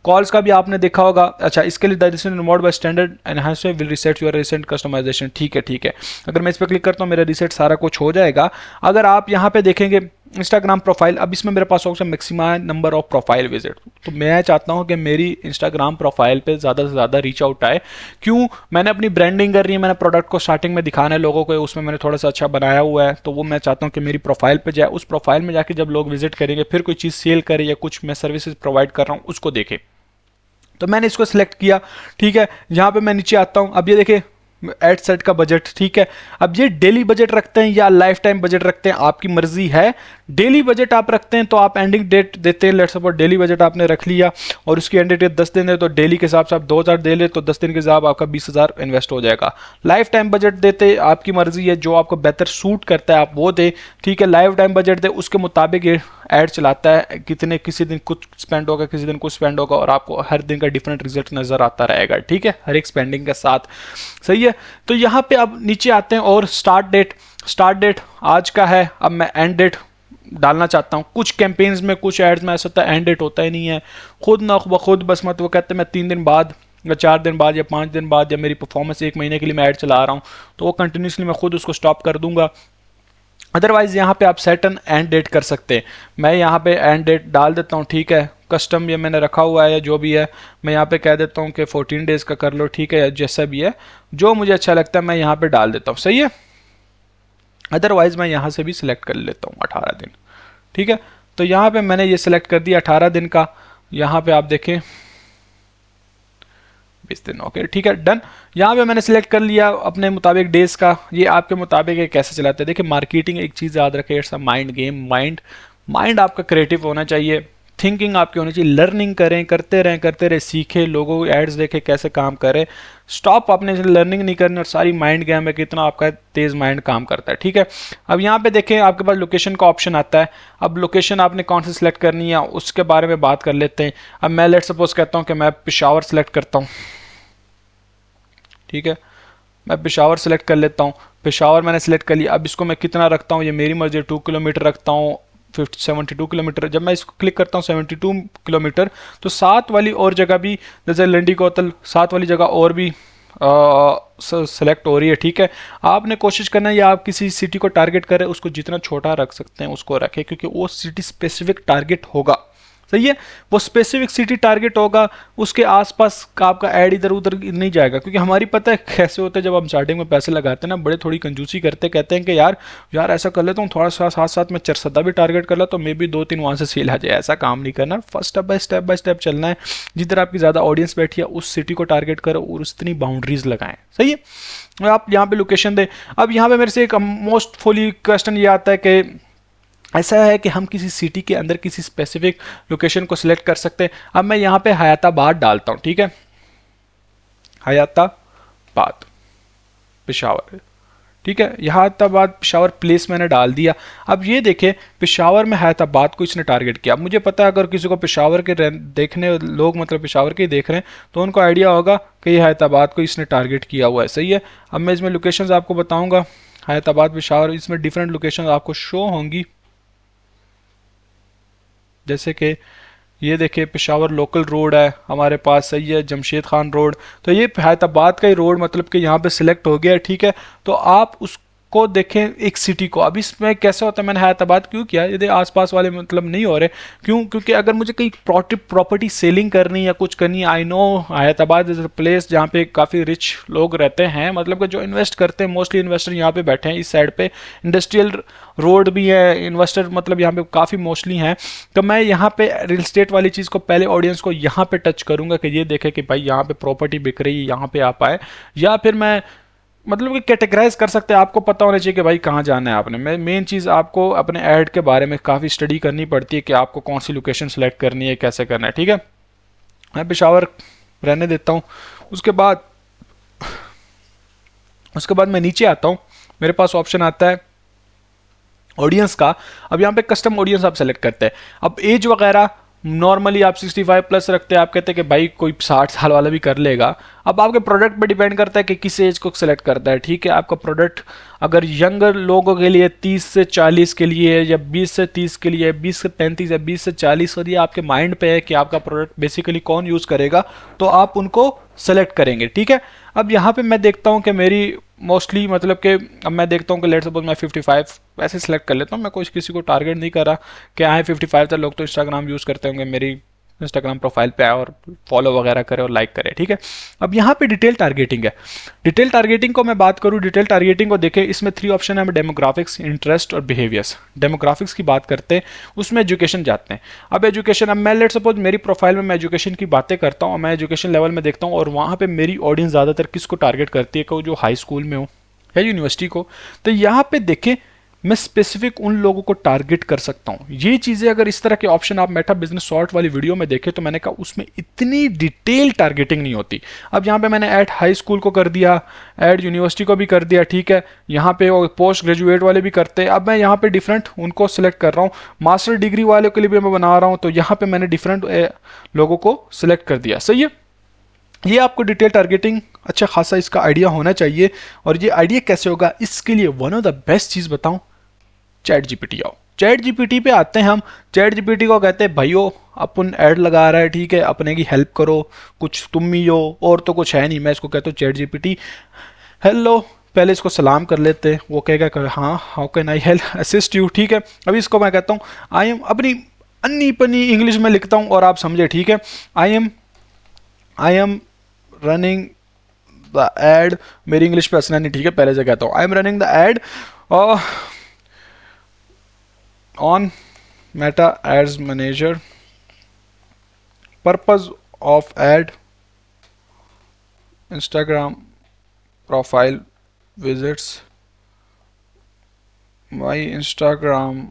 Speaker 1: कॉल्स का भी आपने देखा होगा। अच्छा, इसके लिए direction remote by standard enhancement will reset your recent customization, ठीक है। अगर मैं इस पर क्लिक करता हूँ मेरा रीसेट सारा कुछ हो जाएगा। अगर आप यहाँ पे देखेंगे इंस्टाग्राम प्रोफाइल, अब इसमें मेरे पास option maximum number of profile visit, तो मैं चाहता हूँ कि मेरी इंस्टाग्राम प्रोफाइल पे ज़्यादा से ज़्यादा रीच आउट आए। क्यों, मैंने अपनी ब्रांडिंग कर रही है, मैंने प्रोडक्ट को स्टार्टिंग में दिखाना है लोगों को, उसमें मैंने थोड़ा सा अच्छा बनाया हुआ है, तो वो मैं चाहता हूँ कि मेरी प्रोफाइल पे जाए, उस प्रोफाइल में जाके जब लोग विजिट करेंगे फिर कोई चीज़ सेल करे या कुछ मैं सर्विसेज प्रोवाइड कर रहा हूँ उसको देखें। तो मैंने इसको सिलेक्ट किया, ठीक है। यहाँ पे मैं नीचे आता हूँ, अब ये देखिए एड सेट का बजट, ठीक है। अब ये डेली बजट रखते हैं या लाइफ टाइम बजट रखते हैं, आपकी मर्जी है। डेली बजट आप रखते हैं तो आप एंडिंग डेट देते हैं, लेट्स सपोज डेली बजट आपने रख लिया और उसकी एंडिंग डेट 10 दिन है, तो डेली के हिसाब से आप 2000 दे ले तो 10 दिन के हिसाब आपका 20,000 इन्वेस्ट हो जाएगा। लाइफ टाइम बजट देते आपकी मर्जी है, जो आपको बेहतर सूट करता है आप वो दे, ठीक है। लाइफ टाइम बजट दे, उसके मुताबिक ये ऐड चलाता है, कितने किसी दिन कुछ स्पेंड होगा, किसी दिन कुछ स्पेंड होगा, और आपको हर दिन का डिफरेंट रिजल्ट नजर आता रहेगा, ठीक है, हर एक स्पेंडिंग के साथ, सही है। तो यहाँ पे अब नीचे आते हैं और स्टार्ट डेट आज का है। अब मैं एंड डेट डालना चाहता हूँ। कुछ कैंपेन्स में, कुछ एड्स में ऐसा होता है एंड डेट होता ही नहीं है, खुद ना खुद बस मत वो कहते हैं मैं 3 दिन बाद या 4 दिन बाद या 5 दिन बाद, या मेरी परफॉर्मेंस 1 महीने के लिए मैं ऐड चला रहा हूँ तो वो कंटिन्यूसली मैं खुद उसको स्टॉप कर दूंगा। अदरवाइज यहाँ पे आप सेट एन एंड डेट कर सकते हैं। मैं यहाँ पे एंड डेट डाल देता हूँ, ठीक है। कस्टम ये मैंने रखा हुआ है, या जो भी है मैं यहाँ पे कह देता हूँ कि 14 डेज का कर लो, ठीक है, जैसा भी है जो मुझे अच्छा लगता है मैं यहाँ पे डाल देता हूँ, सही है। अदरवाइज मैं यहाँ से भी सिलेक्ट कर लेता हूँ 18 दिन, ठीक है। तो यहाँ पे मैंने ये सिलेक्ट कर दिया 18 दिन का। यहाँ पे आप देखें 20 दिन, ओके, ठीक है, डन। यहाँ पे मैंने सिलेक्ट कर लिया अपने मुताबिक डेज का। ये आपके मुताबिक है कैसे चलाते हैं। देखिए मार्केटिंग एक चीज़ याद रखें, it's a mind game. Mind आपका क्रिएटिव होना चाहिए, थिंकिंग आपकी होनी चाहिए, लर्निंग करें, करते रहें, सीखें, लोगों को एड्स देखें कैसे काम करें। स्टॉप आपने लर्निंग नहीं करनी, और सारी माइंड गेम है कितना आपका तेज माइंड काम करता है, ठीक है। अब यहाँ पे देखें आपके पास लोकेशन का ऑप्शन आता है। अब लोकेशन आपने कौन सी सिलेक्ट करनी है उसके बारे में बात कर लेते हैं। अब मैं लेट सपोज कहता हूँ कि मैं पेशावर सेलेक्ट करता हूँ, ठीक है, मैं पेशावर सेलेक्ट कर लेता हूँ। पेशावर मैंने सेलेक्ट कर लिया। अब इसको मैं कितना रखता हूँ ये मेरी मर्जी, 2 किलोमीटर रखता हूँ, 72 किलोमीटर। जब मैं इसको क्लिक करता हूँ 72 किलोमीटर, तो 7 वाली और जगह भी, जैसे लंडी कोतल 7 वाली जगह और भी सेलेक्ट हो रही है, ठीक है। आपने कोशिश करना है या आप किसी सिटी को टारगेट करें, उसको जितना छोटा रख सकते हैं उसको रखें, क्योंकि वो सिटी स्पेसिफिक टारगेट होगा, सही है। वो स्पेसिफिक सिटी टारगेट होगा, उसके आसपास का आपका ऐड इधर उधर नहीं जाएगा। क्योंकि हमारी पता है कैसे होता है, जब हम स्टार्टिंग में पैसे लगाते हैं ना, बड़े थोड़ी कंजूसी करते, कहते हैं कि यार ऐसा कर लेता हूँ, थोड़ा सा साथ साथ में चरसदा भी टारगेट कर ला तो मे भी 2-3 वहाँ से सेल आ जाए। ऐसा काम नहीं करना, फर्स्ट स्टेप बाय स्टेप चलना है। जिधर आपकी ज़्यादा ऑडियंस बैठी है उस सिटी को टारगेट करो और उतनी बाउंड्रीज लगाएं, सही है। आप यहाँ पे लोकेशन दें। अब यहाँ पे मेरे से एक मोस्ट फुली क्वेश्चन ये आता है कि ऐसा है कि हम किसी सिटी के अंदर किसी स्पेसिफिक लोकेशन को सिलेक्ट कर सकते हैं। अब मैं यहाँ पे हयाताबाद डालता हूँ, ठीक है, हयाताबाद पेशावर, ठीक है, हयाताबाद पेशावर प्लेस मैंने डाल दिया। अब ये देखें पेशावर में हयाताबाद को इसने टारगेट किया। अब मुझे पता है अगर किसी को पेशावर के देखने लोग मतलब पेशावर के देख रहे हैं तो उनको आइडिया होगा कि ये हयाताबाद को इसने टारगेट किया हुआ है, सही है। अब मैं इसमें लोकेशन आपको बताऊँगा, हयाताबाद पेशावर, इसमें डिफरेंट लोकेशन आपको शो होंगी, जैसे कि ये देखिए पेशावर लोकल रोड है हमारे पास, सही है, जमशेद खान रोड। तो ये हैदराबाद का ही रोड मतलब कि यहाँ पे सिलेक्ट हो गया है, ठीक है। तो आप उसको देखें एक सिटी को। अब इसमें कैसे होता है, मैंने हैदराबाद क्यों किया, यदि आसपास वाले मतलब नहीं हो रहे, क्यों, क्योंकि अगर मुझे कहीं प्रॉपर्टी सेलिंग करनी या कुछ करनी, I know Hyderabad is a place जहाँ पे काफ़ी रिच लोग रहते हैं, मतलब कि जो इन्वेस्ट करते हैं, मोस्टली इन्वेस्टर यहाँ पे बैठे हैं इस साइड पे, इंडस्ट्रियल रोड भी है, इन्वेस्टर मतलब यहाँ पे काफ़ी मोस्टली हैं। तो मैं यहाँ पे रियल स्टेट वाली चीज़ को पहले ऑडियंस को यहाँ पे टच करूँगा कि ये देखे कि भाई यहाँ पे प्रॉपर्टी बिक रही है, यहाँ पे आप आए। या फिर मैं मतलब कि कैटेगराइज कर सकते हैं, आपको पता होना चाहिए कि भाई कहाँ जाना है आपने। मेन चीज़ आपको अपने ऐड के बारे में काफ़ी स्टडी करनी पड़ती है कि आपको कौन सी लोकेशन सेलेक्ट करनी है, कैसे करना है, ठीक है। मैं पेशावर रहने देता हूँ। उसके बाद उसके बाद मैं नीचे आता हूँ, मेरे पास ऑप्शन आता है ऑडियंस का। अब यहाँ पे कस्टम ऑडियंस आप सेलेक्ट करते हैं। अब एज वगैरह नॉर्मली आप 65 प्लस रखते हैं, आप कहते हैं कि भाई कोई 60 साल वाला भी कर लेगा। अब आपके प्रोडक्ट पे डिपेंड करता है कि किस एज को सिलेक्ट करता है, ठीक है। आपका प्रोडक्ट अगर यंगर लोगों के लिए 30 से 40 के लिए है, या 20 से 30 के लिए, 20 से 35 या 20 से 40, और ये आपके माइंड पे है कि आपका प्रोडक्ट बेसिकली कौन यूज़ करेगा, तो आप उनको सेलेक्ट करेंगे, ठीक है। अब यहाँ पे मैं देखता हूँ कि मेरी मोस्टली मतलब कि अब मैं देखता हूँ कि लेट्स सपोज मैं 55 वैसे सिलेक्ट कर लेता हूँ। मैं कुछ किसी को टारगेट नहीं कर रहा कि आए 55 तक लोग तो इंस्टाग्राम यूज़ करते होंगे, मेरी इंस्टाग्राम प्रोफाइल पे आए और फॉलो वगैरह करे और लाइक करे, ठीक है। अब यहाँ पे डिटेल टारगेटिंग है। डिटेल टारगेटिंग को मैं बात करूँ, डिटेल टारगेटिंग को देखें, इसमें 3 ऑप्शन है, डेमोग्राफिक्स, इंटरेस्ट और बिहेवियर्स। डेमोग्राफिक्स की बात करते हैं, उसमें एजुकेशन जाते हैं। अब एजुकेशन, अब मैं लेट सपोज मेरी प्रोफाइल में मैं एजुकेशन की बातें करता हूँ, मैं एजुकेशन लेवल में देखता हूँ, और वहाँ पे मेरी ऑडियंस ज़्यादातर किसको टारगेट करती है, कि जो हाई स्कूल में हो या यूनिवर्सिटी को। तो यहाँ पे देखें मैं स्पेसिफिक उन लोगों को टारगेट कर सकता हूँ। ये चीज़ें अगर इस तरह के ऑप्शन आप मेटा बिजनेस शॉर्ट वाली वीडियो में देखें, तो मैंने कहा उसमें इतनी डिटेल टारगेटिंग नहीं होती। अब यहाँ पे मैंने ऐड हाई स्कूल को कर दिया, ऐड यूनिवर्सिटी को भी कर दिया, ठीक है। यहाँ पे पोस्ट ग्रेजुएट वाले भी करते हैं। अब मैं यहाँ पे डिफरेंट उनको सिलेक्ट कर रहा हूँ। मास्टर डिग्री वाले के लिए भी मैं बना रहा हूँ, तो यहाँ पे मैंने डिफरेंट लोगों को सिलेक्ट कर दिया, सही है। ये आपको डिटेल टारगेटिंग अच्छा खासा इसका आइडिया होना चाहिए। और ये आइडिया कैसे होगा, इसके लिए वन ऑफ द बेस्ट चीज़ बताऊं, चैट जीपीटी आओ। चैट जीपीटी पे आते हैं हम। चैट जीपीटी को कहते हैं भाइयों अपन ऐड लगा रहा है, ठीक है, अपने की हेल्प करो, कुछ तुम ही हो और तो कुछ है नहीं। मैं इसको कहता हूँ चैट जीपीटी हेलो, पहले इसको सलाम कर लेते हैं, वो कहेगा हाँ how can I help assist you, ठीक है। अभी इसको मैं कहता हूँ आई एम, अपनी अन्नी पन्नी इंग्लिश में लिखता हूँ और आप समझे, ठीक है। I am running the ad, मेरी इंग्लिश पे हंसना नहीं, ठीक है, पहले से कहता हूँ I am running the ad on Meta ads manager, purpose of ad Instagram profile visits my Instagram.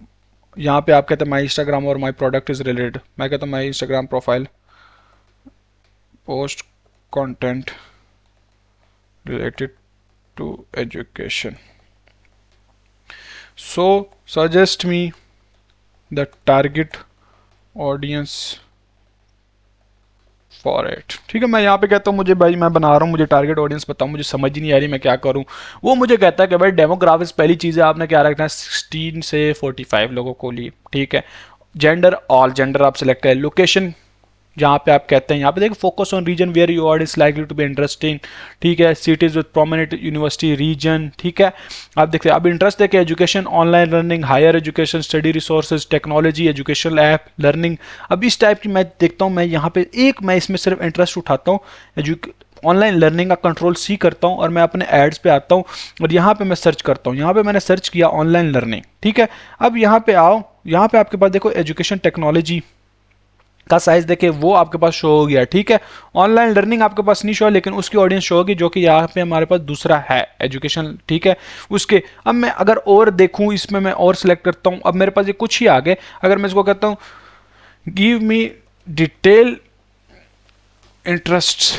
Speaker 1: यहाँ पे आप कहते हैं माई इंस्टाग्राम और माई प्रोडक्ट इज रिलेटेड, मैं कहता हूँ my Instagram profile post content related to education, so suggest me the target audience for it, ठीक है। मैं यहाँ पे कहता हूँ मुझे भाई मैं बना रहा हूँ, मुझे टारगेट ऑडियंस बताओ, मुझे समझ ही नहीं आ रही मैं क्या करूँ। वो मुझे कहता है कि भाई डेमोग्राफिक्स पहली चीज़ है, आपने क्या रखना है 16 से 45 लोगों को लिए, ठीक है। जेंडर ऑल जेंडर आप सेलेक्ट करें। लोकेशन जहाँ पे आप कहते हैं, यहाँ पे देखिए focus on region where you are is likely to be interesting, ठीक है। Cities with prominent university region, ठीक है। आप देखते हैं अब इंटरेस्ट देखिए education, online learning, higher education, study resources, technology, educational app, learning. अब इस टाइप की मैं देखता हूँ, मैं यहाँ पे मैं इसमें सिर्फ इंटरेस्ट उठाता हूँ, ऑनलाइन लर्निंग का कंट्रोल सी करता हूँ और मैं अपने एड्स पे आता हूँ और यहाँ पे मैं सर्च करता हूँ। यहाँ पे मैंने सर्च किया ऑनलाइन लर्निंग, ठीक है। अब यहाँ पे आओ, यहाँ पे आपके पास देखो एजुकेशन टेक्नोलॉजी का साइज देखे वो आपके पास शो हो गया, ठीक है। ऑनलाइन लर्निंग आपके पास नहीं शो है, लेकिन उसकी ऑडियंस शो होगी, जो कि यहाँ पे हमारे पास दूसरा है एजुकेशन, ठीक है। उसके अब मैं अगर और देखूं इसमें, मैं और सिलेक्ट करता हूं, अब मेरे पास ये कुछ ही आ गए। अगर मैं इसको कहता हूं गिव मी डिटेल इंटरेस्ट,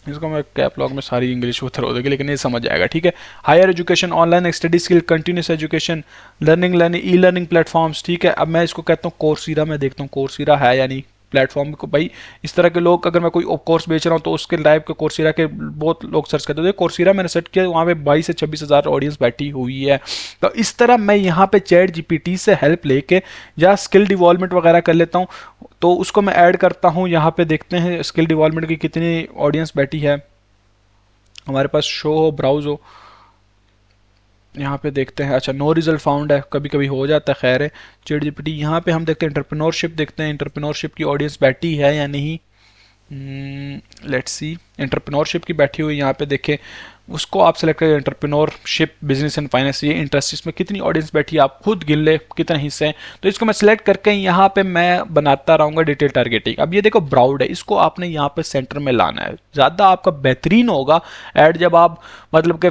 Speaker 1: इसको मैं कैप लॉक में सारी इंग्लिश उतर हो देगी लेकिन ये समझ आएगा, ठीक है। Higher education, online study skill, continuous education, learning e learning platforms, ठीक है। अब मैं इसको कहता हूँ कोर्सेरा, मैं देखता हूँ कोर्सेरा है यानी प्लेटफॉर्म को, भाई इस तरह के लोग अगर मैं कोई कोर्स बेच रहा हूँ तो उसके टाइप के कोर्सेरा के बहुत लोग सर्च करते हैं। कोर्सेरा मैंने सर्च किया, वहाँ पे 22 से 26 हज़ार ऑडियंस बैठी हुई है। तो इस तरह मैं यहाँ पे चैट जीपीटी से हेल्प लेके या स्किल डेवलपमेंट वगैरह कर लेता हूँ, तो उसको मैं ऐड करता हूँ। यहाँ पे देखते हैं स्किल डेवलपमेंट की कितनी ऑडियंस बैठी है, हमारे पास शो हो ब्राउज हो, यहाँ पे देखते हैं। अच्छा नो रिजल्ट फाउंड है, कभी कभी हो जाता है, खैर है। चैट जीपीटी यहाँ पे हम देखते हैं एंटरप्रेन्योरशिप, देखते हैं एंटरप्रेन्योरशिप की ऑडियंस बैठी है या नहीं। लेट्स सी, एंटरप्रेन्योरशिप की बैठी हुई यहाँ पे देखें, उसको आप सेलेक्ट करें एंटरप्रेन्योरशिप बिजनेस एंड फाइनेंस, ये इंटरेस्ट, इसमें कितनी ऑडियंस बैठी है आप खुद गिन ले कितने हिस्से हैं। तो इसको मैं सिलेक्ट करके यहाँ पे मैं बनाता रहूँगा डिटेल टारगेटिंग। अब ये देखो ब्राउड है, इसको आपने यहाँ पे सेंटर में लाना है, ज़्यादा आपका बेहतरीन होगा ऐड जब आप मतलब कि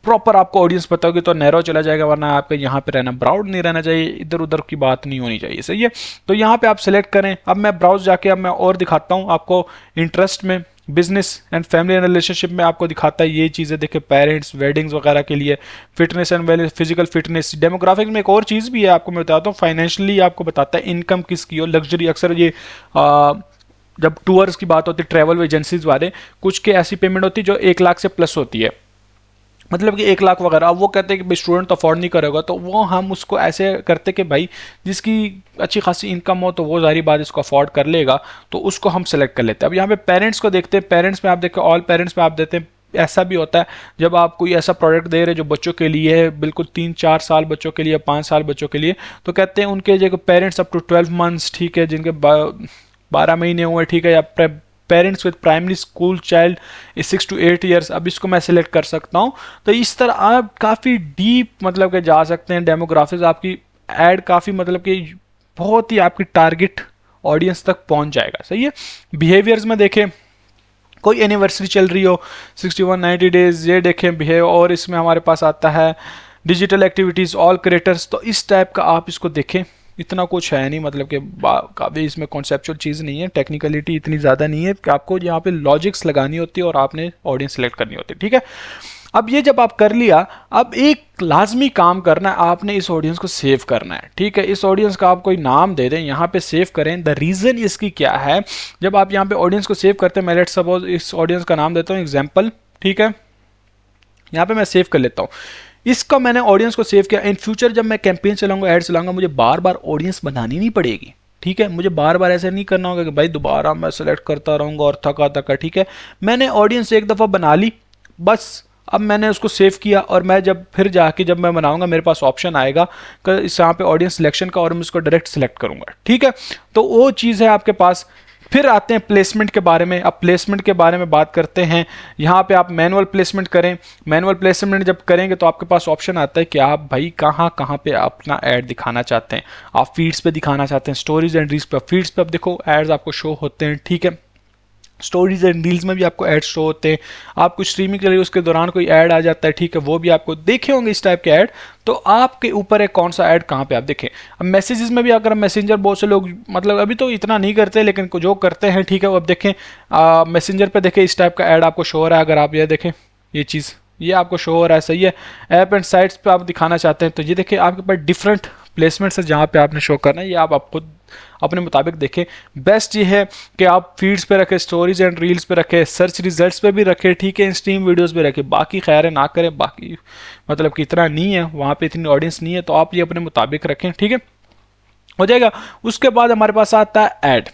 Speaker 1: प्रॉपर आपको ऑडियंस पता होगी, तो नैरो चला जाएगा, वरना आपके यहाँ पे रहना, ब्राउड नहीं रहना चाहिए, इधर उधर की बात नहीं होनी चाहिए, सही है। तो यहाँ पे आप सिलेक्ट करें। अब मैं ब्राउज जाके अब मैं और दिखाता हूँ आपको इंटरेस्ट में, बिजनेस एंड फैमिली रिलेशनशिप में आपको दिखाता है ये चीज़ें, देखिए पेरेंट्स, वेडिंग्स वगैरह के लिए, fitness and well, physical fitness. Demographics में एक और चीज़ भी है, आपको मैं बताता हूँ, फाइनेंशियली आपको बताता है इनकम किसकी हो, लग्जरी। अक्सर ये जब टूर्स की बात होती है, ट्रैवल एजेंसीज वाले, कुछ की ऐसी पेमेंट होती है जो 1 लाख से प्लस होती है, मतलब कि 1 लाख वगैरह। अब वो कहते हैं कि भाई स्टूडेंट तो अफोर्ड नहीं करेगा, तो वो हम उसको ऐसे करते कि भाई जिसकी अच्छी खासी इनकम हो तो वो जारी बात इसको अफोर्ड कर लेगा, तो उसको हम सेलेक्ट कर लेते हैं। अब यहाँ पे पेरेंट्स को देखते हैं, पेरेंट्स में आप देखें ऑल पेरेंट्स में आप देते हैं। ऐसा भी होता है जब आप कोई ऐसा प्रोडक्ट दे रहे हैं जो बच्चों के लिए है, बिल्कुल 3-4 साल बच्चों के लिए, 5 साल बच्चों के लिए, तो कहते हैं उनके जो पेरेंट्स अप टू 12 मंथ्स, ठीक है, जिनके 12 महीने हुए, ठीक है, या parents with primary school child 6 to 8 years, अब इसको मैं सिलेक्ट कर सकता हूँ। तो इस तरह आप काफ़ी डीप मतलब के जा सकते हैं। डेमोग्राफिक्स आपकी ऐड काफ़ी मतलब कि बहुत ही आपकी टारगेट ऑडियंस तक पहुंच जाएगा, सही है। बिहेवियर्स में देखें, कोई एनिवर्सरी चल रही हो, 61-90 डेज, ये देखें बिहेव। और इसमें हमारे पास आता है डिजिटल एक्टिविटीज़, ऑल क्रिएटर्स, तो इस टाइप का आप इसको देखें। इतना कुछ है नहीं, मतलब कि काफ़ी इसमें कॉन्सेप्चुअल चीज़ नहीं है, टेक्निकलिटी इतनी ज़्यादा नहीं है कि आपको यहाँ पे लॉजिक्स लगानी होती है और आपने ऑडियंस सेलेक्ट करनी होती है, ठीक है। अब ये जब आप कर लिया, अब एक लाजमी काम करना है, आपने इस ऑडियंस को सेव करना है, ठीक है। इस ऑडियंस का आप कोई नाम दे दें, यहाँ पे सेव करें। द रीज़न इसकी क्या है, जब आप यहाँ पे ऑडियंस को सेव करते हैं, मैं लेट्स सपोज इस ऑडियंस का नाम देता हूँ एग्जाम्पल, ठीक है, यहाँ पे मैं सेव कर लेता हूँ। इसका मैंने ऑडियंस को सेव किया। इन फ्यूचर जब मैं कैंपेन चलाऊंगा, एड चलाऊंगा, मुझे बार बार ऑडियंस बनानी नहीं पड़ेगी, ठीक है। मुझे बार बार ऐसे नहीं करना होगा कि भाई दोबारा मैं सेलेक्ट करता रहूंगा और थका थका, ठीक है। मैंने ऑडियंस एक दफ़ा बना ली, बस अब मैंने उसको सेव किया, और मैं जब फिर जाके जब मैं बनाऊंगा, मेरे पास ऑप्शन आएगा कि इस यहाँ पे ऑडियंस सिलेक्शन का, और मैं उसको डायरेक्ट सेलेक्ट करूंगा, ठीक है। तो वो चीज़ है आपके पास। फिर आते हैं प्लेसमेंट के बारे में। अब प्लेसमेंट के बारे में बात करते हैं। यहाँ पे आप मैनुअल प्लेसमेंट करें। मैनुअल प्लेसमेंट जब करेंगे तो आपके पास ऑप्शन आता है कि आप भाई कहाँ कहाँ पे अपना ऐड दिखाना चाहते हैं। आप फीड्स पे दिखाना चाहते हैं, स्टोरीज एंड रील्स पे। फीड्स पे अब देखो एड्स आपको शो होते हैं, ठीक है। स्टोरीज एंड रील्स में भी आपको ऐड शो होते हैं। आप कुछ स्ट्रीमिंग कर रही है, उसके दौरान कोई ऐड आ जाता है, ठीक है, वो भी आपको देखे होंगे इस टाइप के ऐड। तो आपके ऊपर है कौन सा ऐड कहाँ पे आप देखें। अब मैसेजेस में भी अगर मैसेंजर, बहुत से लोग मतलब अभी तो इतना नहीं करते, लेकिन जो करते हैं, ठीक है, वो अब देखें मैसेंजर पे देखें इस टाइप का ऐड आपको शो हो रहा है। अगर आप ये देखें, ये चीज़ ये आपको शो हो रहा है, सही है। ऐप एंड साइट्स पे आप दिखाना चाहते हैं, तो ये देखिए आपके पास डिफरेंट प्लेसमेंट्स है जहाँ पे आपने शो करना है। ये आप खुद अपने मुताबिक देखें। बेस्ट ये है कि आप फीड्स पे रखें, स्टोरीज एंड रील्स पे रखें, सर्च रिजल्ट्स पे भी रखें, ठीक है, स्ट्रीम वीडियोस पे रखें। बाकी खैर है ना करें, बाकी मतलब कि इतना नहीं है, वहाँ पे इतनी ऑडियंस नहीं है, तो आप ये अपने मुताबिक रखें, ठीक है, हो जाएगा। उसके बाद हमारे पास आता है ऐड।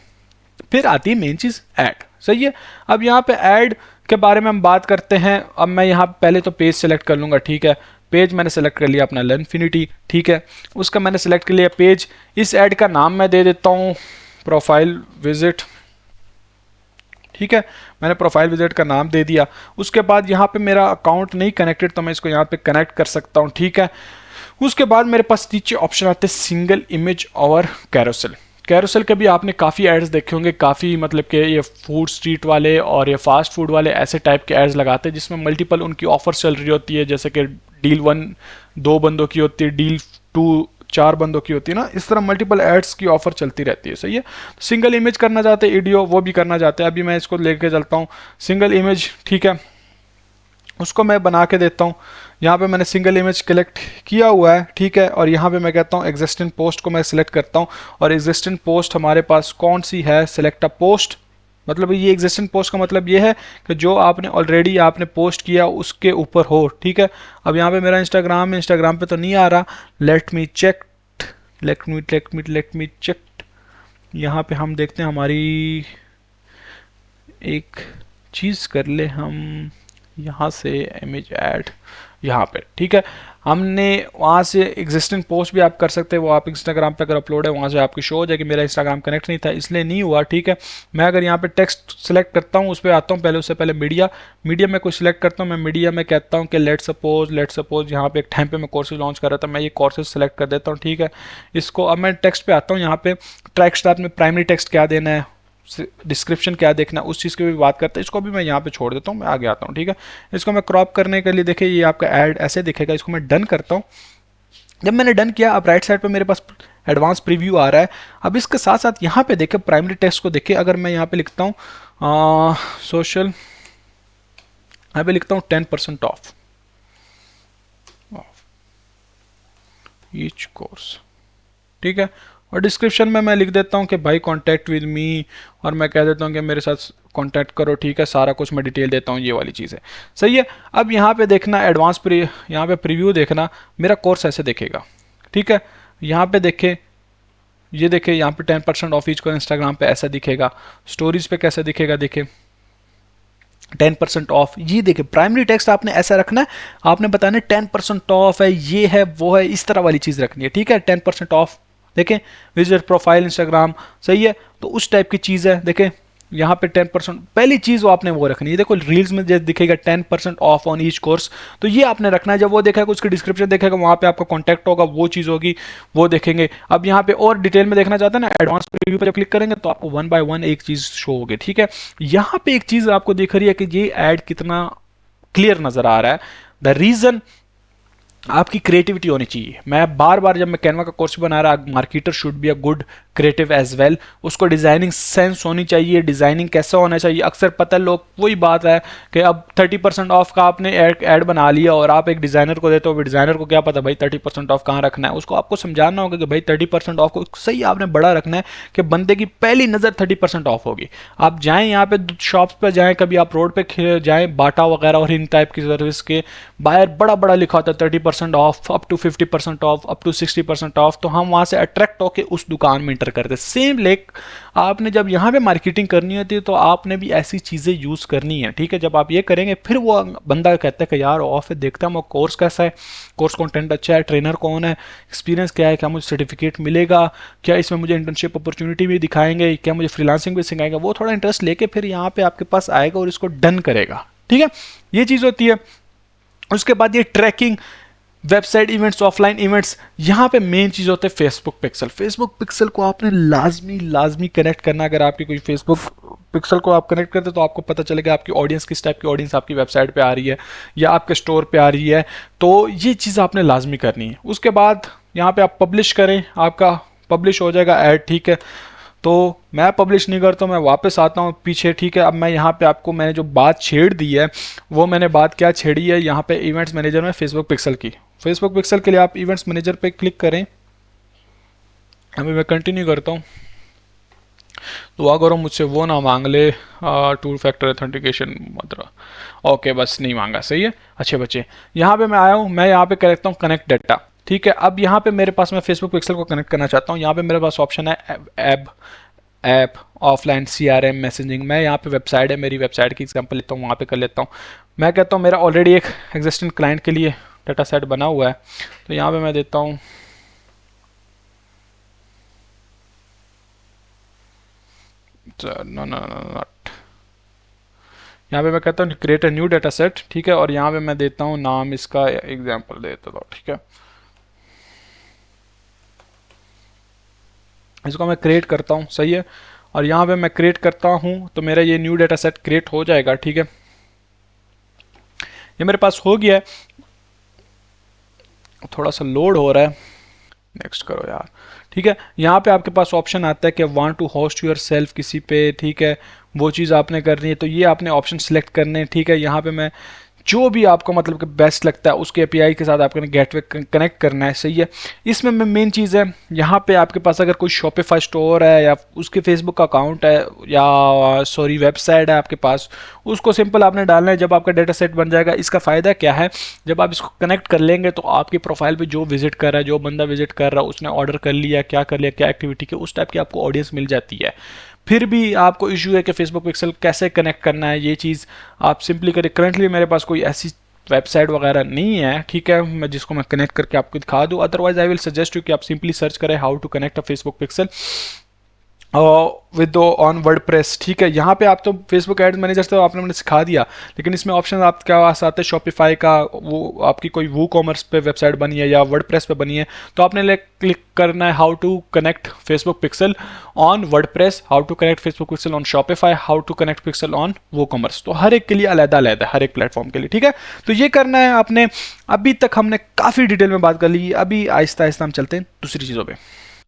Speaker 1: फिर आती है मेन चीज़ ऐड, सही है। अब यहाँ पे ऐड के बारे में हम बात करते हैं। अब मैं यहाँ पहले तो पेज सेलेक्ट कर लूँगा, ठीक है। पेज मैंने सेलेक्ट कर लिया अपना लर्नफिनिटी, ठीक है, उसका मैंने सेलेक्ट कर लिया पेज। इस ऐड का नाम मैं दे देता हूँ प्रोफाइल विजिट, ठीक है, मैंने प्रोफाइल विजिट का नाम दे दिया। उसके बाद यहाँ पे मेरा अकाउंट नहीं कनेक्टेड, तो मैं इसको यहाँ पे कनेक्ट कर सकता हूँ, ठीक है। उसके बाद मेरे पास नीचे ऑप्शन आते हैं सिंगल इमेज और कैरोसेल। कैरोसेल के भी आपने काफ़ी एड्स देखे होंगे, काफ़ी मतलब कि ये फूड स्ट्रीट वाले और ये फास्ट फूड वाले ऐसे टाइप के एड्स लगाते हैं जिसमें मल्टीपल उनकी ऑफर्स चल रही होती है, जैसे कि डील 1 2 बंदों की होती है, डील 2 4 बंदों की होती है ना, इस तरह मल्टीपल एड्स की ऑफर चलती रहती है, सही है। सिंगल इमेज करना चाहते हैं, वीडियो वो भी करना चाहते हैं। अभी मैं इसको लेके चलता हूँ सिंगल इमेज, ठीक है, उसको मैं बना के देता हूँ। यहाँ पे मैंने सिंगल इमेज कलेक्ट किया हुआ है, ठीक है, और यहाँ पे मैं कहता हूँ एग्जिस्टिंग पोस्ट को मैं सिलेक्ट करता हूँ। और एग्जिस्टिंग पोस्ट हमारे पास कौन सी है, सिलेक्ट अ पोस्ट, मतलब ये एग्जिस्टिंग पोस्ट का मतलब ये है कि जो आपने ऑलरेडी आपने पोस्ट किया उसके ऊपर हो, ठीक है। अब यहाँ पे मेरा इंस्टाग्राम पे तो नहीं आ रहा, लेट मी चेक, यहाँ पे हम देखते हैं हमारी एक चीज़ कर ले हम यहाँ से इमेज ऐड यहाँ पे, ठीक है। हमने वहाँ से एग्जिस्टिंग पोस्ट भी आप कर सकते हैं, वो आप इंस्टाग्राम पे अगर अपलोड है वहाँ से आपकी शो हो जाएगी। मेरा इंस्टाग्राम कनेक्ट नहीं था इसलिए नहीं हुआ, ठीक है। मैं अगर यहाँ पे टेक्स्ट सेलेक्ट करता हूँ, उस पर आता हूँ, पहले उससे पहले मीडिया में कुछ सिलेक्ट करता हूँ। मैं मीडिया में कहता हूँ कि लेट सपोज यहाँ पे एक टाइम पे मैं कोर्सेज लॉन्च कर रहा था, मैं ये कोर्सेज सेलेक्ट कर देता हूँ, ठीक है। इसको अब मैं टेक्स्ट पे आता हूँ, यहाँ पे ट्रैक स्टार्ट में प्राइमरी टेक्स्ट क्या देना है, डिस्क्रिप्शन क्या देखना, उस चीज़ की भी बात करते हैं। इसको भी मैं यहाँ पे छोड़ देता हूँ, मैं आगे आता हूँ, ठीक है। इसको मैं क्रॉप करने के लिए देखिए ये आपका ऐड ऐसे दिखेगा, इसको मैं डन करता हूँ। जब मैंने डन किया, अब राइट साइड पे मेरे पास एडवांस प्रीव्यू आ रहा है। अब इसके साथ साथ यहाँ पे देखें प्राइमरी टेक्स्ट को देखें, अगर मैं यहाँ पे लिखता हूँ सोशल, यहाँ पे लिखता हूँ 10% ऑफ ईच कोर्स, ठीक है। और डिस्क्रिप्शन में मैं लिख देता हूँ कि भाई कांटेक्ट विद मी, और मैं कह देता हूँ कि मेरे साथ कांटेक्ट करो, ठीक है। सारा कुछ मैं डिटेल देता हूँ, ये वाली चीज़ है, सही है। अब यहाँ पे देखना एडवांस यहाँ पे प्रीव्यू देखना, मेरा कोर्स ऐसे देखेगा, ठीक है। यहाँ पे देखे, ये देखे यहाँ पे 10% ऑफ ईच को इंस्टाग्राम पे ऐसा दिखेगा, स्टोरीज पे कैसे दिखेगा, देखे 10% ऑफ, ये देखिए प्राइमरी टेक्स्ट आपने ऐसा रखना है, आपने बताना 10% ऑफ है, ये है वो है, इस तरह वाली चीज़ रखनी है, ठीक है। 10% ऑफ देखें, विजिट प्रोफाइल इंस्टाग्राम, सही है। तो उस टाइप की चीज़ है, देखें यहाँ पे 10% पहली चीज़ वो आपने वो रखनी है। देखो रील्स में जैसे दिखेगा 10% ऑफ ऑन ईच कोर्स, तो ये आपने रखना है। जब वो देखेगा उसकी डिस्क्रिप्शन देखेगा, वहाँ पे आपका कॉन्टैक्ट होगा, वो चीज़ होगी, वो देखेंगे। अब यहाँ पे और डिटेल में देखना चाहते हैं ना, एडवांस प्रीव्यू पर जब क्लिक करेंगे तो आपको 1 बाय 1 एक चीज़ शो होगी, ठीक है। यहाँ पे एक चीज़ आपको दिख रही है कि ये ऐड कितना क्लियर नज़र आ रहा है। द रीज़न आपकी क्रिएटिविटी होनी चाहिए। मैं बार बार जब मैं कैनवा का कोर्स बना रहा, marketer should be a good creative as well, उसको डिज़ाइनिंग सेंस होनी चाहिए, डिज़ाइनिंग कैसा होना चाहिए। अक्सर पता है लोग, वही बात है कि अब 30% ऑफ का आपने ऐड बना लिया और आप एक डिज़ाइनर को देते हो, डिज़ाइनर को क्या पता भाई 30% ऑफ कहाँ रखना है। उसको आपको समझाना होगा कि भाई 30% ऑफ को सही आपने बड़ा रखना है कि बंदे की पहली नज़र 30% ऑफ होगी। आप जाएँ यहाँ पे शॉप्स पर जाएँ, कभी आप रोड पर जाएँ, बाटा वगैरह और इन टाइप की सर्विस के बाहर बड़ा बड़ा लिखा होता है 30% off, up to 50% off, up to 60% off, तो हम वहाँ से अट्रैक्ट होकर उस दुकान में इंटर करते। सेम लेक आपने जब यहाँ पे मार्केटिंग करनी होती है तो आपने भी ऐसी चीज़ें यूज़ करनी है, ठीक है। जब आप ये करेंगे फिर वो बंदा कहता है कि यार ऑफ है, देखता हूँ कोर्स कैसा है, कोर्स कंटेंट अच्छा है, ट्रेनर कौन है, एक्सपीरियंस क्या है, क्या मुझे सर्टिफिकेट मिलेगा, क्या इसमें मुझे इंटर्नशिप अपॉर्चुनिटी भी दिखाएंगे, क्या मुझे फ्रीलांसिंग भी सिखाएंगे। वो थोड़ा इंटरेस्ट लेके फिर यहाँ पे आपके पास आएगा और इसको डन करेगा, ठीक है। ये चीज़ होती है। उसके बाद ये tracking, website events, offline events, यहाँ पे मेन चीज़ होता है फेसबुक पिक्सल। फेसबुक पिक्सल को आपने लाजमी कनेक्ट करना। अगर आपकी कोई फेसबुक पिक्सल को आप कनेक्ट करते तो आपको पता चलेगा आपकी ऑडियंस किस टाइप की ऑडियंस आपकी वेबसाइट पे आ रही है या आपके स्टोर पे आ रही है, तो ये चीज़ आपने लाजमी करनी है। उसके बाद यहाँ पे आप पब्लिश करें, आपका पब्लिश हो जाएगा ऐड, ठीक है। तो मैं पब्लिश नहीं करता हूँ, मैं वापस आता हूँ पीछे, ठीक है। अब मैं यहाँ पे आपको मैंने जो बात छेड़ दी है वो मैंने बात क्या छेड़ी है, यहाँ पे इवेंट्स मैनेजर में फेसबुक पिक्सल की। फेसबुक पिक्सल के लिए आप इवेंट्स मैनेजर पे क्लिक करें। अभी मैं कंटिन्यू करता हूँ, दुआ करो मुझसे वो ना मांग ले 2 फैक्टर ऑथेंटिकेशन मतलब, ओके बस नहीं मांगा, सही है। अच्छे बच्चे, यहाँ पे मैं आया हूँ, मैं यहाँ पे करता हूँ कनेक्ट डाटा, ठीक है। अब यहाँ पे मेरे पास मैं फेसबुक पिक्सल को कनेक्ट करना चाहता हूँ। यहाँ पे मेरे पास ऑप्शन है ऐप ऑफलाइन CRM मैसेजिंग। मैं यहाँ पे वेबसाइट है, मेरी वेबसाइट की एग्जांपल लेता हूँ, वहाँ पे कर लेता हूँ। मैं कहता हूँ मेरा ऑलरेडी एक एग्जिस्टिंग क्लाइंट के लिए डाटा सेट बना हुआ है, तो यहाँ पे मैं देता हूँ नॉट, यहाँ पे मैं कहता हूँ create a new data set, ठीक है। और यहाँ पे मैं देता हूँ नाम, इसका एग्जांपल देता हूँ, ठीक है। इसको मैं क्रिएट करता हूँ, सही है। और यहाँ पे मैं क्रिएट करता हूँ तो मेरा ये न्यू डाटा सेट क्रिएट हो जाएगा, ठीक है। ये मेरे पास हो गया है, थोड़ा सा लोड हो रहा है, नेक्स्ट करो यार, ठीक है। यहाँ पे आपके पास ऑप्शन आता है कि want to host yourself किसी पे, ठीक है। वो चीज़ आपने करनी है, तो ये आपने ऑप्शन सेलेक्ट करने हैं, ठीक है। यहाँ पे मैं जो भी आपको मतलब कि बेस्ट लगता है उसके API के साथ आपको गेटवे कनेक्ट करना है, सही है। इसमें मेन चीज़ है, यहाँ पे आपके पास अगर कोई शॉपिफाई स्टोर है या उसके फेसबुक का अकाउंट है या सॉरी वेबसाइट है आपके पास, उसको सिंपल आपने डालना है। जब आपका डेटा सेट बन जाएगा, इसका फ़ायदा क्या है, जब आप इसको कनेक्ट कर लेंगे तो आपकी प्रोफाइल पे जो विजिट कर रहा है, जो बंदा विजिट कर रहा है, उसने ऑर्डर कर लिया, क्या कर लिया, क्या एक्टिविटी की, उस टाइप की आपको ऑडियंस मिल जाती है। फिर भी आपको इशू है कि फेसबुक पिक्सल कैसे कनेक्ट करना है, ये चीज़ आप सिंपली करें। करंटली मेरे पास कोई ऐसी वेबसाइट वगैरह नहीं है, ठीक है, मैं जिसको मैं कनेक्ट करके आपको दिखा दूँ। Otherwise I will suggest you कि आप सिंपली सर्च करें how to connect a Facebook pixel with on WordPress, ठीक है। यहाँ पे आप तो फेसबुक एड मैनेजर से आपने मैंने सिखा दिया, लेकिन इसमें ऑप्शन आपके पास आते हैं शॉपिफाई का, वो आपकी कोई वू कॉमर्स पे वेबसाइट बनी है या वर्डप्रेस पे बनी है, तो आपने क्लिक करना है how to connect Facebook pixel on WordPress, how to connect Facebook pixel on Shopify, how to connect pixel on WooCommerce. तो हर एक के लिए अलग-अलग है, हर एक प्लेटफॉर्म के लिए, ठीक है। तो ये करना है आपने। अभी तक हमने काफ़ी डिटेल में बात कर ली, अभी आहिस्ता आहिस्ता हम चलते हैं दूसरी चीज़ों पर।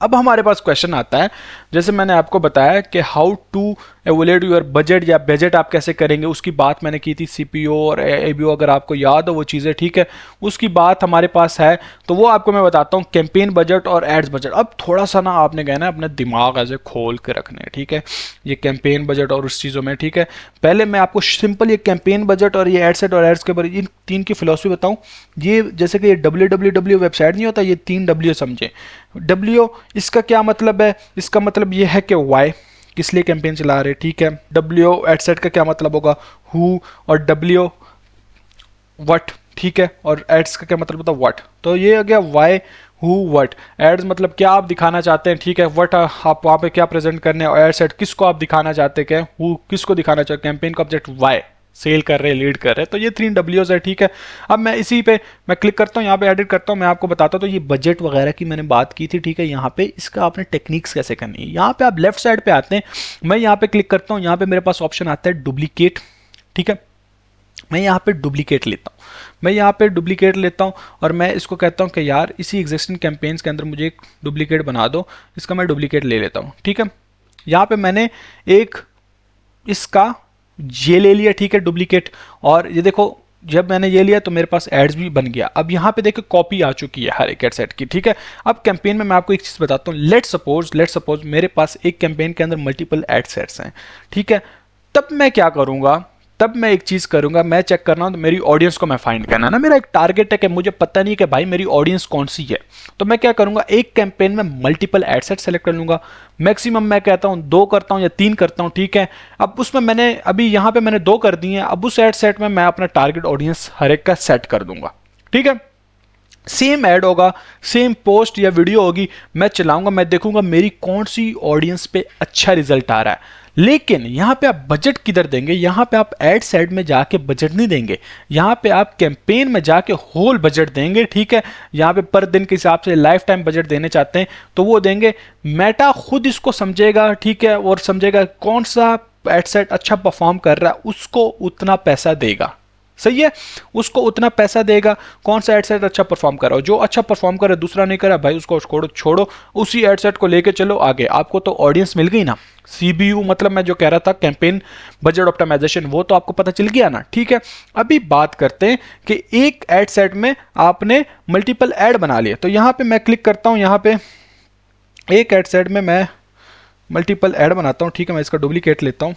Speaker 1: अब हमारे पास क्वेश्चन आता है, जैसे मैंने आपको बताया कि how to evaluate your budget या बजट आप कैसे करेंगे, उसकी बात मैंने की थी। सीपीओ और एबीओ अगर आपको याद हो वो चीज़ें, ठीक है, उसकी बात हमारे पास है, तो वो आपको मैं बताता हूँ। कैंपेन बजट और एड्स बजट, अब थोड़ा सा ना आपने कहना है अपना दिमाग ऐसे खोल के रखने हैं, ठीक है, ये कैंपेन बजट और उस चीज़ों में, ठीक है। पहले मैं आपको सिंपल ये कैंपेन बजट और ये एडसेट और एड्स के बारे इन तीन की फिलॉसफी बताऊँ। ये जैसे कि ये www वेबसाइट नहीं होता, ये 3 W समझे। W इसका क्या मतलब है, इसका मतलब ये है कि वाई, किस लिए कैंपेन चला रहे, ठीक है। W एडसेट का क्या मतलब होगा, हु, और W व्हाट, ठीक है, और एड्स का क्या मतलब होता है, व्हाट। तो ये हो गया वाई, हु, व्हाट। एड्स मतलब क्या आप दिखाना चाहते हैं, ठीक है। व्हाट आप वहाँ पे क्या प्रेजेंट करने हैं, और एडसेट किसको आप दिखाना चाहते हैं, क्या हु किसको दिखाना चाहते हैं, कैंपेन का ऑब्जेक्ट वाई, सेल कर रहे हैं, लीड कर रहे हैं। तो ये 3 W's है, ठीक है। अब मैं इसी पे मैं क्लिक करता हूँ, यहाँ पे एडिट करता हूँ, मैं आपको बताता हूँ। तो ये बजट वगैरह की मैंने बात की थी, ठीक है। यहाँ पे इसका आपने टेक्निक्स कैसे करनी है, यहाँ पे आप लेफ्ट साइड पे आते हैं, मैं यहाँ पे क्लिक करता हूँ, यहाँ पे मेरे पास ऑप्शन आता है डुप्लीकेट, ठीक है। मैं यहाँ पे डुप्लीकेट लेता हूँ, मैं यहाँ पे डुप्लीकेट लेता हूँ और मैं इसको कहता हूँ कि यार इसी एग्जिस्टिंग कैंपेन्स के अंदर मुझे एक डुप्लीकेट बना दो। इसका मैं डुप्लीकेट ले लेता हूँ, ठीक है। यहाँ पे मैंने एक इसका ये ले लिया, ठीक है, डुप्लीकेट। और ये देखो जब मैंने ये लिया तो मेरे पास एड्स भी बन गया। अब यहाँ पे देखो कॉपी आ चुकी है हर एक एडसेट की, ठीक है। अब कैंपेन में मैं आपको एक चीज़ बताता हूँ। लेट सपोज मेरे पास एक कैंपेन के अंदर मल्टीपल एडसेट्स हैं, ठीक है। तब मैं क्या करूँगा, तब मैं एक चीज़ करूंगा, मैं चेक करना हूं तो मेरी ऑडियंस को मैं फाइंड करना ना, मेरा एक टारगेट है कि मुझे पता नहीं कि भाई मेरी ऑडियंस कौन सी है। तो मैं क्या करूंगा, एक कैंपेन में मल्टीपल एडसेट सेलेक्ट कर लूंगा। मैक्सिमम मैं कहता हूं 2 करता हूं या 3 करता हूं, ठीक है। अब उसमें मैंने अभी यहां पे मैंने 2 कर दिए हैं। अब उस एडसेट में मैं अपना टारगेट ऑडियंस हर एक का सेट कर दूंगा, ठीक है। सेम ऐड होगा, सेम पोस्ट या वीडियो होगी, मैं चलाऊंगा, मैं देखूंगा मेरी कौन सी ऑडियंस पे अच्छा रिजल्ट आ रहा है। लेकिन यहां पे आप बजट किधर देंगे, यहां पे आप एड साइड में जाके बजट नहीं देंगे, यहां पे आप कैंपेन में जाके होल बजट देंगे, ठीक है। यहां पे पर दिन के हिसाब से लाइफ टाइम बजट देने चाहते हैं तो वो देंगे। मेटा खुद इसको समझेगा, ठीक है, और समझेगा कौन सा एड सेट अच्छा परफॉर्म कर रहा है, उसको उतना पैसा देगा, सही है, उसको उतना पैसा देगा। कौन सा एडसेट अच्छा परफॉर्म कर रहा हो, जो अच्छा परफॉर्म करे दूसरा नहीं करा भाई उसको छोड़ो, उसी एडसेट को लेके चलो आगे। आपको तो ऑडियंस मिल गई ना। सीबीयू मतलब मैं जो कह रहा था कैंपेन बजट ऑप्टिमाइजेशन, वो तो आपको पता चल गया ना, ठीक है। अभी बात करते हैं कि एक एड सेट में आपने मल्टीपल एड बना लिए। तो यहां पे मैं क्लिक करता हूं, यहां पे एक एड सेट में मैं मल्टीपल एड बनाता हूं, ठीक है। मैं इसका डुप्लीकेट लेता हूं,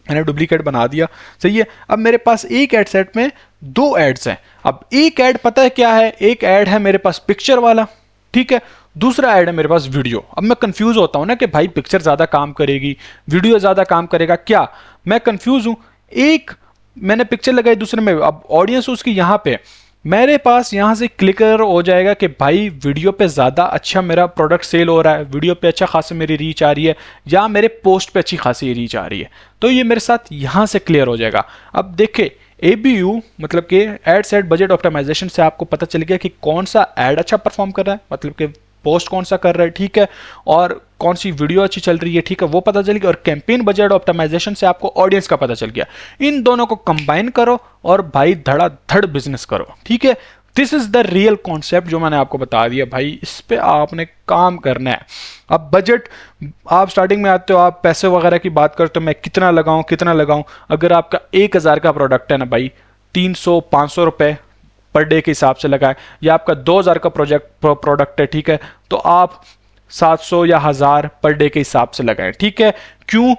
Speaker 1: मैंने डुप्लीकेट बना दिया, सही है। अब मेरे पास एक एड सेट में 2 एड्स हैं। अब एक ऐड पता है क्या है, एक ऐड है मेरे पास पिक्चर वाला, ठीक है, दूसरा ऐड है मेरे पास वीडियो। अब मैं कंफ्यूज होता हूं ना कि भाई पिक्चर ज्यादा काम करेगी, वीडियो ज्यादा काम करेगा क्या, मैं कंफ्यूज हूं। एक मैंने पिक्चर लगाई, दूसरे में अब ऑडियंस उसकी यहां पे, मेरे पास यहाँ से क्लिकर हो जाएगा कि भाई वीडियो पे ज़्यादा अच्छा मेरा प्रोडक्ट सेल हो रहा है, वीडियो पे अच्छा खासा मेरी रीच आ रही है, या मेरे पोस्ट पे अच्छी खासी रीच आ रही है। तो ये मेरे साथ यहाँ से क्लियर हो जाएगा। अब देखें ABU मतलब कि एड सेट बजट ऑप्टिमाइजेशन से आपको पता चल गया कि कौन सा ऐड अच्छा परफॉर्म कर रहा है, मतलब कि पोस्ट कौन सा कर रहा है, ठीक है, और कौन सी वीडियो अच्छी चल रही है, ठीक है, वो पता चल गया। और कैंपेन बजट ऑप्टिमाइजेशन से आपको ऑडियंस का पता चल गया। इन दोनों को कंबाइन करो और भाई धड़ाधड़ बिजनेस करो, ठीक है। This is the real concept जो मैंने आपको बता दिया भाई, इस पे आपने काम करना है। अब बजट आप स्टार्टिंग में आते हो, आप पैसे वगैरह की बात करते हो, मैं कितना लगाऊं। अगर आपका 1000 का प्रोडक्ट है ना भाई, 300-500 रुपए पर डे के हिसाब से लगाए, या आपका 2000 का प्रोडक्ट है, ठीक है, तो आप 700 या 1000 पर डे के हिसाब से लगाएं, ठीक है। क्यों,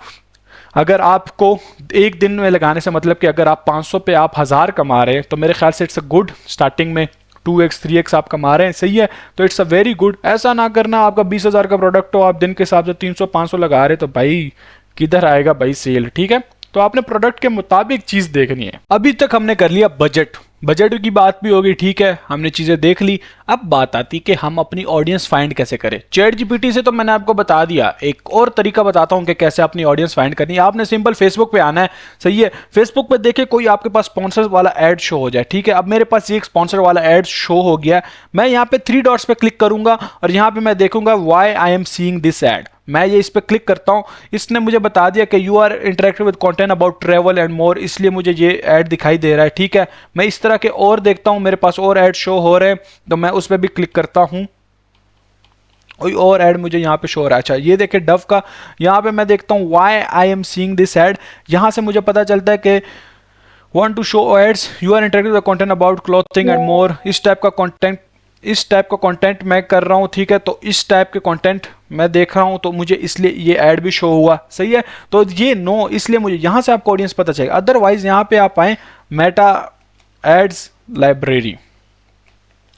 Speaker 1: अगर आपको एक दिन में लगाने से मतलब कि अगर आप 500 पे आप 1000 कमा रहे हैं तो मेरे ख्याल से इट्स अ गुड, स्टार्टिंग में 2x 3x आप कमा रहे हैं, सही है, तो इट्स अ वेरी गुड। ऐसा ना करना आपका 20,000 का प्रोडक्ट हो, आप दिन के हिसाब से 300-500 लगा रहे तो भाई किधर आएगा भाई सेल, ठीक है। तो आपने प्रोडक्ट के मुताबिक चीज देखनी है। अभी तक हमने कर लिया बजट की बात भी होगी, ठीक है, हमने चीजें देख ली। अब बात आती कि हम अपनी ऑडियंस फाइंड कैसे करें। चैट जीपीटी से तो मैंने आपको बता दिया, एक और तरीका बताता हूं कि कैसे अपनी ऑडियंस फाइंड करनी है। आपने सिंपल फेसबुक पे आना है, सही है। फेसबुक पे देखे कोई आपके पास स्पॉन्सर वाला एड शो हो जाए, ठीक है। अब मेरे पास एक स्पॉन्सर वाला एड शो हो गया, मैं यहाँ पे 3 डॉट्स पे क्लिक करूंगा और यहाँ पे मैं देखूंगा why I am seeing this ad. मैं ये इस पे क्लिक करता हूं, इसने मुझे बता दिया कि you are interacted with content about travel and more, इसलिए मुझे ये ऐड दिखाई दे रहा है, ठीक है। मैं इस तरह के और देखता हूं, मेरे पास और ऐड शो हो रहे हैं तो मैं उस पर भी क्लिक करता हूं कोई और ऐड मुझे यहाँ पे शो हो रहा है। अच्छा ये देखिए डव का, यहाँ पे मैं देखता हूँ why I am seeing this add. यहाँ से मुझे पता चलता है कि want to show ads, you are interacting with the content about clothing and more। इस टाइप का कंटेंट मैं कर रहा हूँ, ठीक है। तो इस टाइप के कंटेंट मैं देख रहा हूँ, तो मुझे इसलिए ये ऐड भी शो हुआ, सही है। तो ये नो, इसलिए मुझे यहाँ से आपको ऑडियंस पता चलेगा। अदरवाइज यहाँ पे आप आए मेटा एड्स लाइब्रेरी,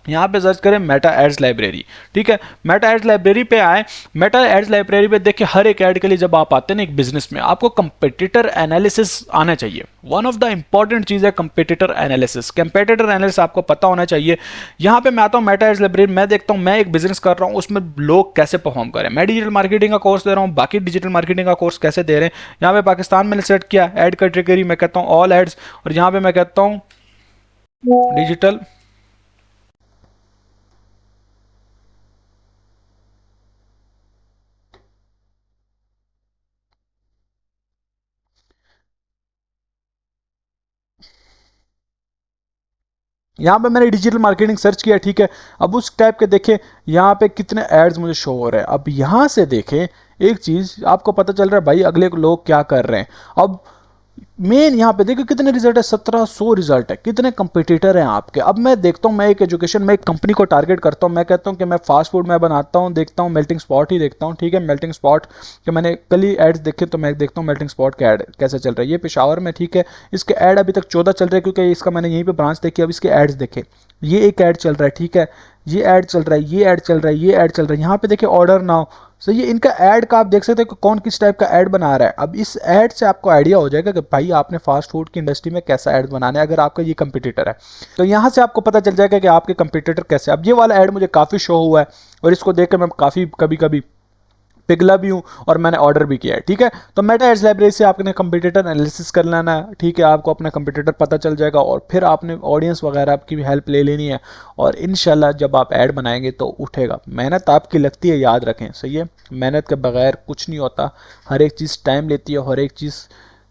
Speaker 1: यहाँ पे सर्च करें मेटा एड्स लाइब्रेरी, ठीक है। मेटा एड्स लाइब्रेरी पे आए, मेटा एड्स लाइब्रेरी पे देखिए हर एक ऐड के लिए जब आप आते हैं ना एक बिजनेस में, आपको कंपेटिटर एनालिसिस आना चाहिए। वन ऑफ द इंपॉर्टेंट चीज है कंपेटिटर एनालिसिस। कंपेटिटर एनालिसिस आपको पता होना चाहिए। यहाँ पे मैं आता हूँ मेटा एड्स लाइब्रेरी, मैं देखता हूँ मैं एक बिजनेस कर रहा हूँ, उसमें लोग कैसे परफॉर्म करें। मैं डिजिटल मार्केटिंग का कोर्स दे रहा हूँ, बाकी डिजिटल मार्केटिंग का कोर्स कैसे दे रहे हैं। यहाँ पे पाकिस्तान मैंने सेलेक्ट किया, एड कैटेगरी मैं कहता हूँ ऑल एड्स, और यहाँ पे मैं कहता हूँ डिजिटल यहाँ पे मैंने डिजिटल मार्केटिंग सर्च किया, ठीक है। अब उस टाइप के देखें यहाँ पे कितने एड्स मुझे शो हो रहे हैं। अब यहाँ से देखें एक चीज आपको पता चल रहा है भाई अगले लोग क्या कर रहे हैं। अब मेन यहाँ पे देखो कितने रिजल्ट है, 1700 रिजल्ट है, कितने कंपटीटर हैं आपके। अब मैं देखता हूँ, मैं एक एजुकेशन में एक कंपनी को टारगेट करता हूँ, मैं कहता हूँ कि मैं फास्ट फूड में बनाता हूँ, देखता हूँ मेल्टिंग स्पॉट ही देखता हूँ, ठीक है। मेल्टिंग स्पॉट के मैंने कल ही एड्स देखे, तो मैं देखता हूँ मेल्टिंग स्पॉट के ऐड कैसे चल रहा है। ये पेशावर में, ठीक है, इसके ऐड अभी तक 14 चल रहे हैं, क्योंकि इसका मैंने यहीं पर ब्रांच देखी। अब इसके एड्स देखे, ये एक ऐड चल रहा है, ठीक है, ये ऐड चल रहा है, ये ऐड चल रहा है, ये ऐड चल रहा है। यहाँ पे देखिए ऑर्डर नाउ, सो ये इनका ऐड का आप देख सकते हैं कि कौन किस टाइप का ऐड बना रहा है। अब इस ऐड से आपको आइडिया हो जाएगा कि भाई आपने फास्ट फूड की इंडस्ट्री में कैसा ऐड बनाना है, अगर आपका ये कंपटीटर है। तो यहाँ से आपको पता चल जाएगा कि आपके कंपटीटर कैसे। अब ये वाला ऐड मुझे काफ़ी शो हुआ है, और इसको देखकर मैं काफ़ी कभी कभी पिघला भी हूँ, और मैंने ऑर्डर भी किया है, ठीक है। तो मेटा एड्स लाइब्रेरी से आपने कंपटीटर एनालिसिस कर लेना है, ठीक है। आपको अपना कंपटीटर पता चल जाएगा, और फिर आपने ऑडियंस वगैरह आपकी भी हेल्प ले लेनी है, और इंशाल्लाह जब आप ऐड बनाएंगे तो उठेगा। मेहनत आपकी लगती है, याद रखें, सही है। मेहनत के बगैर कुछ नहीं होता, हर एक चीज़ टाइम लेती है, हर एक चीज़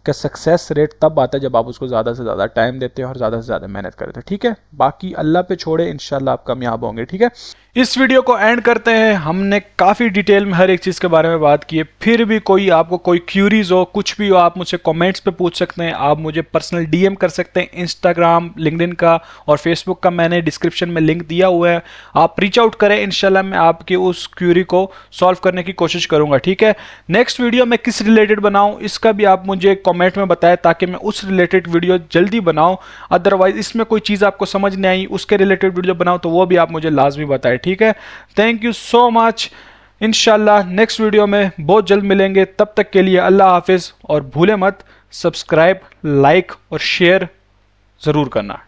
Speaker 1: का सक्सेस रेट तब आता है जब आप उसको ज़्यादा से ज़्यादा टाइम देते हैं और ज़्यादा से ज़्यादा मेहनत करते हैं, ठीक है। बाकी अल्लाह पे छोड़े, इंशाल्लाह आप कामयाब होंगे, ठीक है। इस वीडियो को एंड करते हैं। हमने काफ़ी डिटेल में हर एक चीज़ के बारे में बात की है। फिर भी कोई आपको कोई क्यूरीज हो, कुछ भी हो, आप मुझसे कमेंट्स पे पूछ सकते हैं, आप मुझे पर्सनल डीएम कर सकते हैं। इंस्टाग्राम, लिंक्डइन का और फेसबुक का मैंने डिस्क्रिप्शन में लिंक दिया हुआ है, आप रीच आउट करें। इंशाल्लाह मैं आपकी उस क्यूरी को सॉल्व करने की कोशिश करूंगा, ठीक है। नेक्स्ट वीडियो मैं किस रिलेटेड बनाऊं इसका भी आप मुझे कमेंट में बताएं, ताकि मैं उस रिलेटेड वीडियो जल्दी बनाऊं। अदरवाइज इसमें कोई चीज़ आपको समझ नहीं आई, उसके रिलेटेड वीडियो बनाऊं, तो वो भी आप मुझे लाजमी बताएं, ठीक है। Thank you so much. इंशाल्लाह नेक्स्ट वीडियो में बहुत जल्द मिलेंगे। तब तक के लिए अल्लाह हाफिज, और भूले मत सब्सक्राइब, लाइक और शेयर ज़रूर करना।